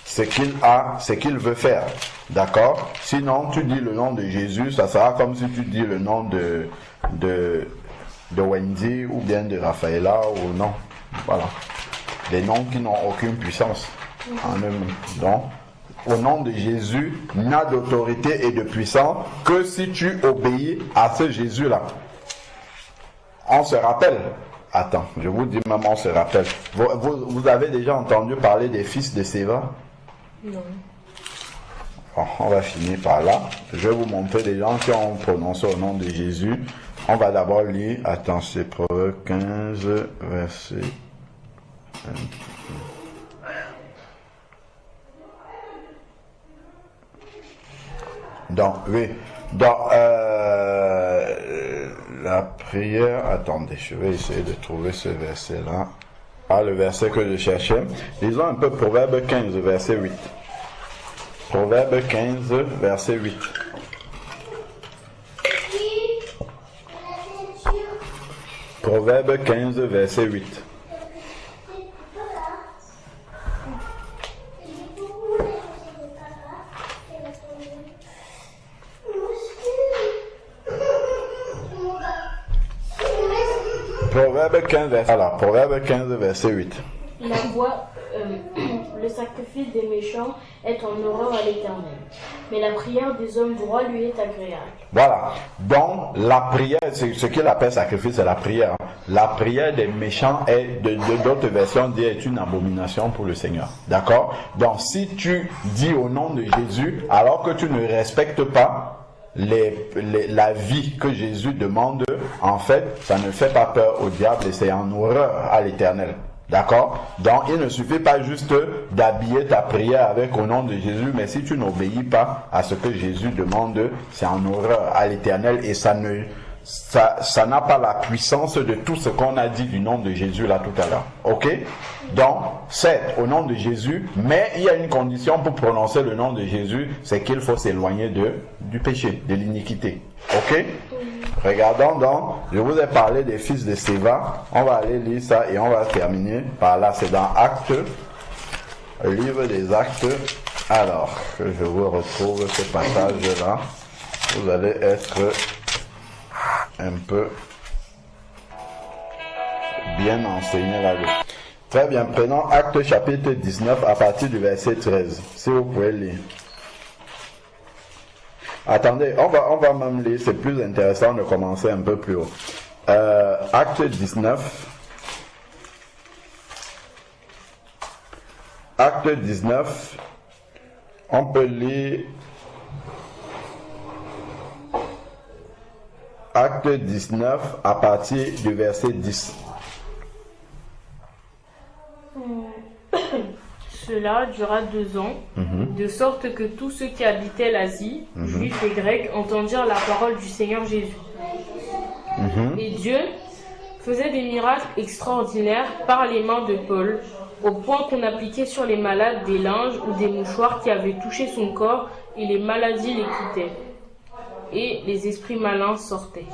ce qu'il veut faire. D'accord? Sinon, tu dis le nom de Jésus, ça sera comme si tu dis le nom de Wendy ou bien de Rafaela ou non. Voilà. Des noms qui n'ont aucune puissance en eux-mêmes. Donc, au nom de Jésus n'a d'autorité et de puissance que si tu obéis à ce Jésus-là. On se rappelle. Attends, je vous dis même on se rappelle. Vous avez déjà entendu parler des fils de Séva? Non. Bon, on va finir par là. Je vais vous montrer des gens qui ont prononcé au nom de Jésus. On va d'abord lire, attends, c'est Proverbe 15, verset 1. Donc, oui. Dans la prière, attendez, je vais essayer de trouver ce verset-là. Ah, le verset que je cherchais. Lisons un peu Proverbe 15, verset 8. Proverbe 15, verset 8. Proverbe 15, verset 8. Proverbe 15, verset 8. La voix, le sacrifice des méchants est en horreur à l'Éternel, mais la prière des hommes droits lui est agréable. Voilà. Donc, la prière, ce qu'il appelle sacrifice, c'est la prière. La prière des méchants est, d'autres versions, dit est une abomination pour le Seigneur. D'accord? Donc, si tu dis au nom de Jésus, alors que tu ne respectes pas la vie que Jésus demande, en fait, ça ne fait pas peur au diable et c'est en horreur à l'Éternel. D'accord? Donc, il ne suffit pas juste d'habiller ta prière avec au nom de Jésus, mais si tu n'obéis pas à ce que Jésus demande, c'est en horreur à l'Éternel et ça n'a pas la puissance de tout ce qu'on a dit du nom de Jésus là tout à l'heure. Ok? Donc, c'est au nom de Jésus, mais il y a une condition pour prononcer le nom de Jésus, c'est qu'il faut s'éloigner du péché, de l'iniquité. Ok? Regardons donc, je vous ai parlé des fils de Séva, on va aller lire ça et on va terminer par là, c'est dans Actes, le livre des Actes. Alors, que je vous retrouve ce passage-là, vous allez être un peu bien enseigné là-dessus. Très bien, prenons Actes chapitre 19 à partir du verset 13, si vous pouvez lire. Attendez, on va même lire, c'est plus intéressant de commencer un peu plus haut. Acte 19. Acte 19, on peut lire Acte 19 à partir du verset 10. Cela dura 2 ans, de sorte que tous ceux qui habitaient l'Asie, juifs et grecs, entendirent la parole du Seigneur Jésus. Et Dieu faisait des miracles extraordinaires par les mains de Paul, au point qu'on appliquait sur les malades des linges ou des mouchoirs qui avaient touché son corps, et les maladies les quittaient. Et les esprits malins sortaient.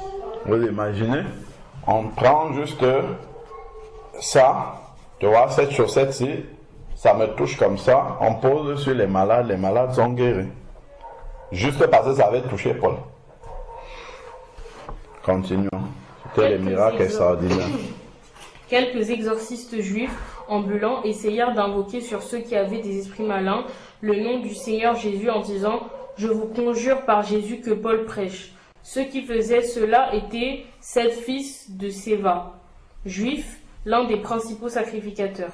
Vous imaginez? On prend juste ça, tu vois, cette chaussette-ci, ça me touche comme ça, on pose sur les malades sont guéris. Juste parce que ça avait touché Paul. Continuons. C'était les miracles extraordinaires. Quelques exorcistes juifs ambulants essayèrent d'invoquer sur ceux qui avaient des esprits malins le nom du Seigneur Jésus en disant « Je vous conjure par Jésus que Paul prêche ». Ceux qui faisaient cela étaient 7 fils de Séva, juifs, l'un des principaux sacrificateurs.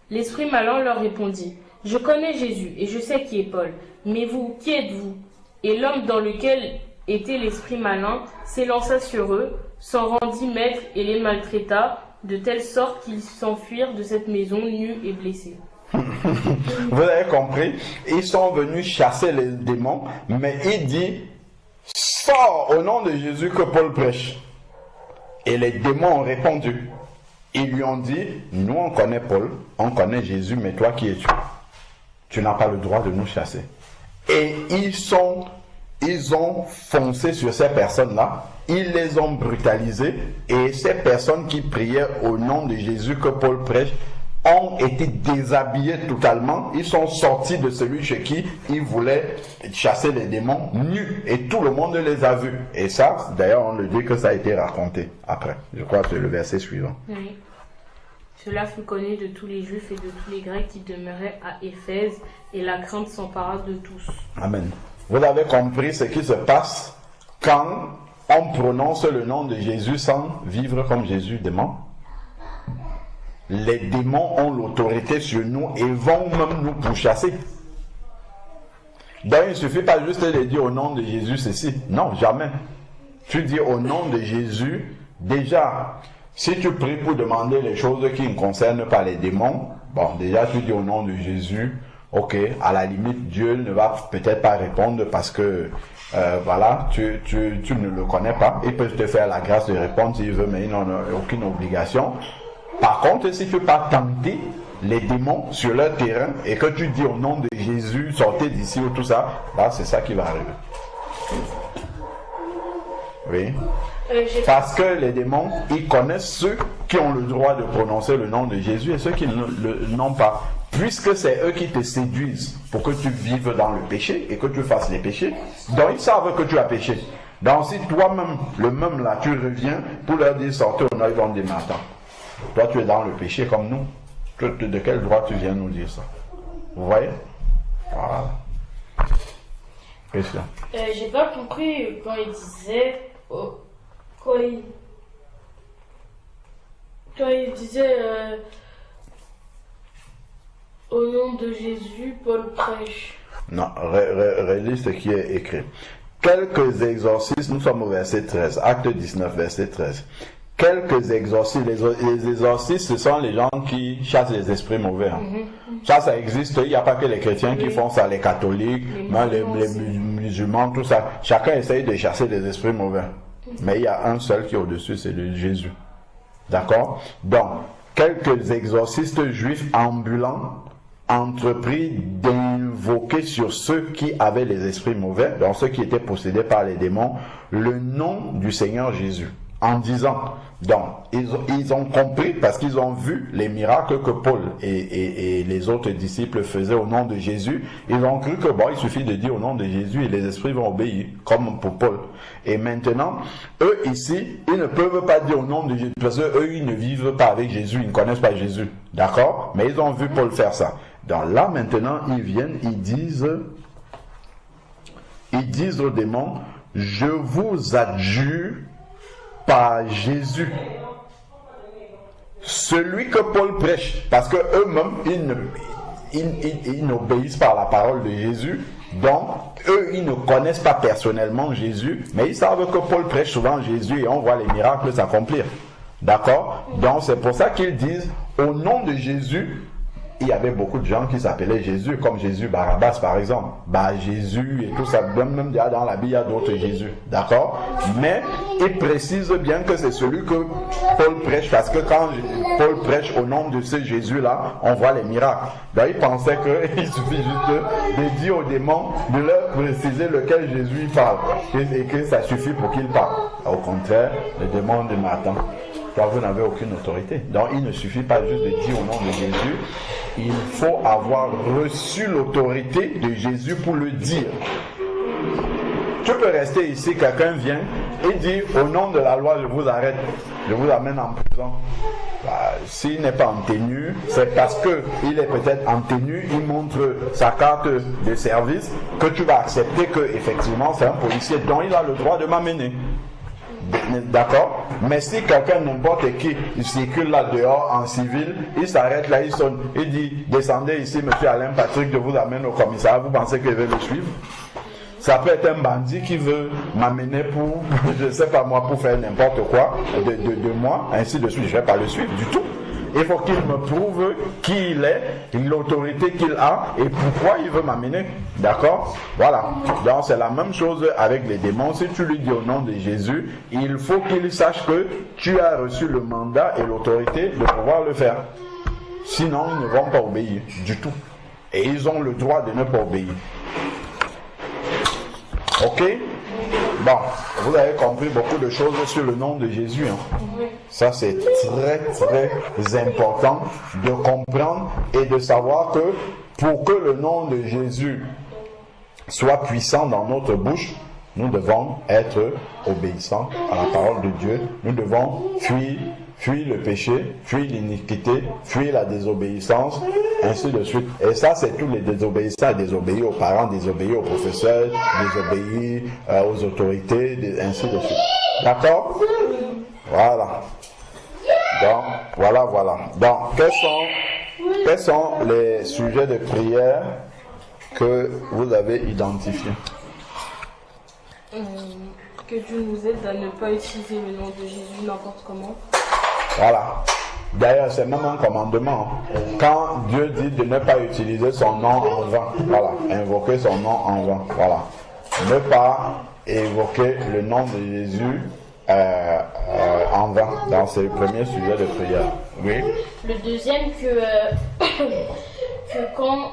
L'esprit malin leur répondit « Je connais Jésus et je sais qui est Paul, mais vous, qui êtes-vous » Et l'homme dans lequel était l'esprit malin s'élança sur eux, s'en rendit maître et les maltraita, de telle sorte qu'ils s'enfuirent de cette maison nus et blessés. Vous avez compris? Ils sont venus chasser les démons, mais il dit « Sors au nom de Jésus que Paul prêche ». Et les démons ont répondu. Ils lui ont dit, nous on connaît Paul, on connaît Jésus, mais toi qui es-tu? Tu n'as pas le droit de nous chasser. Et ils ont foncé sur ces personnes-là, ils les ont brutalisées, et ces personnes qui priaient au nom de Jésus que Paul prêche, ont été déshabillés totalement, ils sont sortis de celui chez qui ils voulaient chasser les démons nus, et tout le monde les a vus. Et ça, d'ailleurs, on le dit que ça a été raconté après. Je crois que c'est le verset suivant. Oui. Cela fut connu de tous les Juifs et de tous les Grecs qui demeuraient à Éphèse, et la crainte s'empara de tous. Amen. Vous avez compris ce qui se passe quand on prononce le nom de Jésus sans vivre comme Jésus demande? Les démons ont l'autorité sur nous et vont même nous pourchasser. Donc il ne suffit pas juste de dire au nom de Jésus ceci. Non, jamais. Tu dis au nom de Jésus, déjà, si tu pries pour demander les choses qui ne concernent pas les démons, bon, déjà tu dis au nom de Jésus, ok, à la limite, Dieu ne va peut-être pas répondre parce que, voilà, tu ne le connais pas. Il peut te faire la grâce de répondre s'il veut, mais il n'en a aucune obligation. Par contre, si tu peux pas tenter les démons sur leur terrain et que tu dis au nom de Jésus, sortez d'ici ou tout ça, là, c'est ça qui va arriver. Oui. Parce que les démons, ils connaissent ceux qui ont le droit de prononcer le nom de Jésus et ceux qui ne l'ont pas. Puisque c'est eux qui te séduisent pour que tu vives dans le péché et que tu fasses les péchés, donc ils savent que tu as péché. Donc si toi-même, le même là, tu reviens pour leur dire sortez au nom, ils vont dire mais attends, toi tu es dans le péché comme nous. De quel droit tu viens nous dire ça? Vous voyez? Voilà. Question. J'ai pas compris quand il disait... quand il disait au nom de Jésus, Paul prêche. Non, relis ce qui est écrit. Quelques exorcismes, nous sommes au verset 13, acte 19, verset 13. Quelques exorcismes, les exorcistes, ce sont les gens qui chassent les esprits mauvais. Hein. Ça existe, il n'y a pas que les chrétiens qui font ça, les catholiques, les musulmans, tout ça. Chacun essaye de chasser les esprits mauvais. Mais il y a un seul qui est au-dessus, c'est Jésus. D'accord? Donc, quelques exorcistes juifs ambulants entrepris d'invoquer sur ceux qui avaient les esprits mauvais, donc ceux qui étaient possédés par les démons, le nom du Seigneur Jésus. En disant, donc, ils ont compris parce qu'ils ont vu les miracles que Paul et les autres disciples faisaient au nom de Jésus. Ils ont cru que bon, il suffit de dire au nom de Jésus et les esprits vont obéir, comme pour Paul. Et maintenant, eux ici, ils ne peuvent pas dire au nom de Jésus parce qu'eux, ils ne vivent pas avec Jésus, ils ne connaissent pas Jésus. D'accord? Mais ils ont vu Paul faire ça. Donc là, maintenant, ils viennent, ils disent aux démons, je vous adjure par Jésus, celui que Paul prêche, parce que eux-mêmes ils n'obéissent pas à la parole de Jésus, donc eux ils ne connaissent pas personnellement Jésus, mais ils savent que Paul prêche souvent Jésus et on voit les miracles s'accomplir. D'accord? Donc c'est pour ça qu'ils disent au nom de Jésus. Il y avait beaucoup de gens qui s'appelaient Jésus, comme Jésus Barabbas par exemple. Jésus et tout ça, même dans la Bible, il y a d'autres Jésus. D'accord? Mais il précise bien que c'est celui que Paul prêche, parce que quand Paul prêche au nom de ce Jésus-là, on voit les miracles. Donc il pensait qu'il suffit juste de dire aux démons, de leur préciser lequel Jésus il parle, et que ça suffit pour qu'ils parlent. Au contraire, les démons disent, mais attends, toi vous n'avez aucune autorité. Donc il ne suffit pas juste de dire au nom de Jésus, il faut avoir reçu l'autorité de Jésus pour le dire. Tu peux rester ici, quelqu'un vient et dit au nom de la loi je vous arrête, je vous amène en prison. S'il n'est pas en tenue, c'est parce qu'il est peut-être en tenue, il montre sa carte de service, que tu vas accepter que effectivement c'est un policier dont il a le droit de m'amener. D'accord? Mais si quelqu'un, n'importe qui, il circule là dehors en civil, il s'arrête là, il sonne, il dit descendez ici, monsieur Alain Patrick, je vous amène au commissariat, vous pensez qu'il veut le suivre? Ça peut être un bandit qui veut m'amener pour, je ne sais pas moi, pour faire n'importe quoi de moi, ainsi de suite, je ne vais pas le suivre du tout. Il faut qu'il me prouve qui il est, l'autorité qu'il a et pourquoi il veut m'amener. D'accord? Voilà. Donc c'est la même chose avec les démons. Si tu lui dis au nom de Jésus, il faut qu'il sache que tu as reçu le mandat et l'autorité de pouvoir le faire. Sinon, ils ne vont pas obéir du tout. Et ils ont le droit de ne pas obéir. Ok? Bon, vous avez compris beaucoup de choses sur le nom de Jésus. Hein? Ça, c'est très, très important de comprendre et de savoir que pour que le nom de Jésus soit puissant dans notre bouche, nous devons être obéissants à la parole de Dieu. Nous devons fuis le péché, fuis l'iniquité, fuis la désobéissance, ainsi de suite. Et ça, c'est tous les désobéissants, désobéir aux parents, désobéir aux professeurs, désobéir aux autorités, ainsi de suite. D'accord? Voilà. Donc, voilà. Donc, quels sont les sujets de prière que vous avez identifiés? Que Dieu nous aide à ne pas utiliser le nom de Jésus n'importe comment. Voilà. D'ailleurs, c'est même un commandement. Quand Dieu dit de ne pas utiliser son nom en vain, voilà, invoquer son nom en vain, voilà. Ne pas évoquer le nom de Jésus en vain. Donc, c'est le premier sujet de prière. Oui. Le deuxième, que quand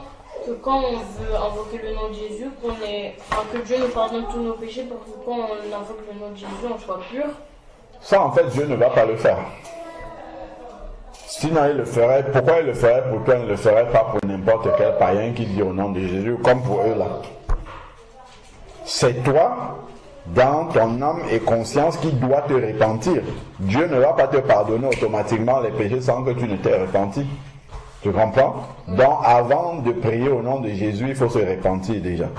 on veut invoquer le nom de Jésus, que Dieu nous pardonne tous nos péchés pour que quand on invoque le nom de Jésus, on soit pur. Ça, en fait, Dieu ne va pas le faire. Sinon, il le ferait. Pourquoi il le ferait? Pourquoi il ne le ferait pas pour n'importe quel païen qui dit au nom de Jésus, comme pour eux là? C'est toi, dans ton âme et conscience, qui dois te repentir. Dieu ne va pas te pardonner automatiquement les péchés sans que tu ne t'aies repenti. Tu comprends? Donc, avant de prier au nom de Jésus, il faut se repentir déjà.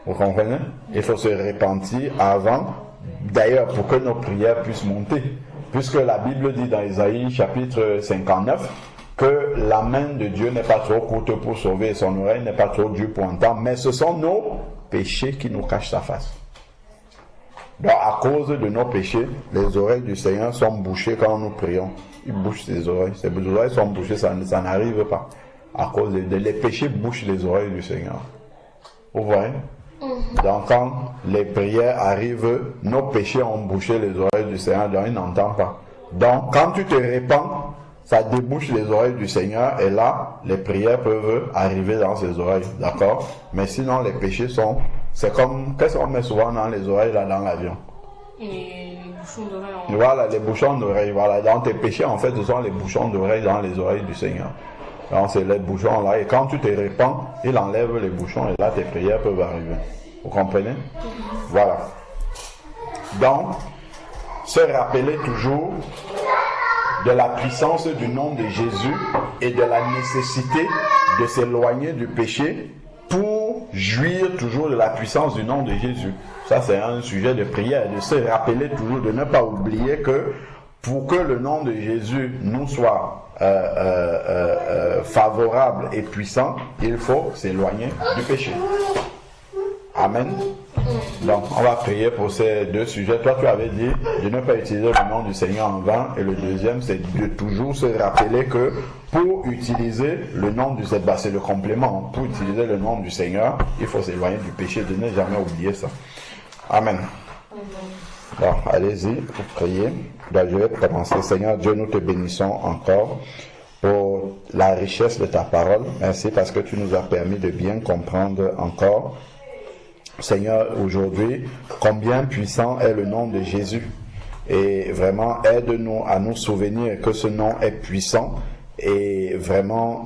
Vous comprenez? Il faut se repentir avant, d'ailleurs, pour que nos prières puissent monter. Puisque la Bible dit dans Isaïe chapitre 59 que la main de Dieu n'est pas trop courte pour sauver et son oreille n'est pas trop dure pour entendre, mais ce sont nos péchés qui nous cachent sa face. Donc à cause de nos péchés, les oreilles du Seigneur sont bouchées quand nous prions. Il bouche ses oreilles. Ses oreilles sont bouchées, ça n'arrive pas. À cause les péchés bouchent les oreilles du Seigneur. Vous voyez? Donc quand les prières arrivent, nos péchés ont bouché les oreilles du Seigneur, donc il n'entend pas. Donc quand tu te répands, ça débouche les oreilles du Seigneur et là, les prières peuvent arriver dans ses oreilles, d'accord? Mais sinon les péchés c'est comme, qu'est-ce qu'on met souvent dans les oreilles là dans l'avion? Les bouchons d'oreilles. Voilà, les bouchons d'oreilles, voilà. Dans tes péchés, en fait, ce sont les bouchons d'oreilles dans les oreilles du Seigneur. Donc c'est les bouchons là, et quand tu te répands, il enlève les bouchons et là tes prières peuvent arriver. Vous comprenez? Voilà. Donc, se rappeler toujours de la puissance du nom de Jésus et de la nécessité de s'éloigner du péché pour jouir toujours de la puissance du nom de Jésus. Ça c'est un sujet de prière, de se rappeler toujours, de ne pas oublier que pour que le nom de Jésus nous soit favorable et puissant, il faut s'éloigner du péché. Amen. Donc, on va prier pour ces deux sujets. Toi, tu avais dit de ne pas utiliser le nom du Seigneur en vain. Et le deuxième, c'est de toujours se rappeler que pour utiliser le nom du Seigneur, c'est le complément. Pour utiliser le nom du Seigneur, il faut s'éloigner du péché. De ne jamais oublier ça. Amen. Bon, allez-y, pour prier. Donc, je vais commencer. Seigneur Dieu, nous te bénissons encore pour la richesse de ta parole. Merci parce que tu nous as permis de bien comprendre encore, Seigneur, aujourd'hui, combien puissant est le nom de Jésus. Et vraiment, aide-nous à nous souvenir que ce nom est puissant et vraiment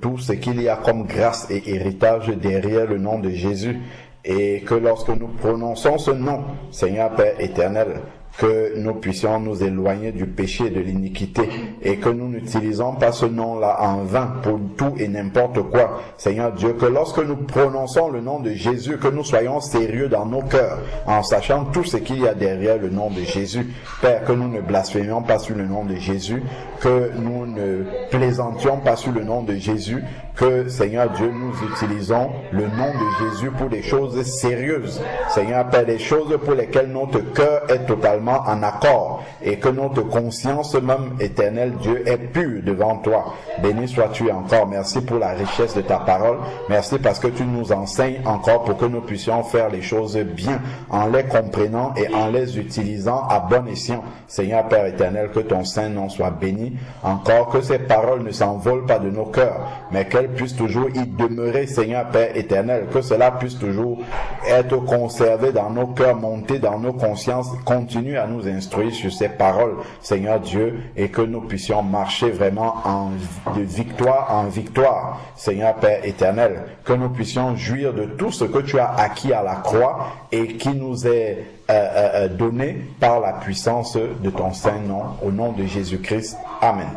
tout ce qu'il y a comme grâce et héritage derrière le nom de Jésus. Et que lorsque nous prononçons ce nom, Seigneur Père éternel, que nous puissions nous éloigner du péché et de l'iniquité et que nous n'utilisons pas ce nom-là en vain pour tout et n'importe quoi. Seigneur Dieu, que lorsque nous prononçons le nom de Jésus, que nous soyons sérieux dans nos cœurs en sachant tout ce qu'il y a derrière le nom de Jésus. Père, que nous ne blasphémions pas sur le nom de Jésus, que nous ne plaisantions pas sur le nom de Jésus, que Seigneur Dieu, nous utilisons le nom de Jésus pour des choses sérieuses. Seigneur Père, des choses pour lesquelles notre cœur est totalement en accord et que notre conscience même éternelle Dieu est pure devant toi. Béni sois-tu encore. Merci pour la richesse de ta parole. Merci parce que tu nous enseignes encore pour que nous puissions faire les choses bien en les comprenant et en les utilisant à bon escient. Seigneur Père éternel, que ton saint nom soit béni. Encore que ces paroles ne s'envolent pas de nos cœurs, mais qu'elles qu'elle puisse toujours y demeurer, Seigneur Père éternel, que cela puisse toujours être conservé dans nos cœurs, monter dans nos consciences. Continue à nous instruire sur ces paroles, Seigneur Dieu, et que nous puissions marcher vraiment de victoire en victoire, Seigneur Père éternel, que nous puissions jouir de tout ce que tu as acquis à la croix et qui nous est donné par la puissance de ton Saint-Nom, au nom de Jésus-Christ. Amen.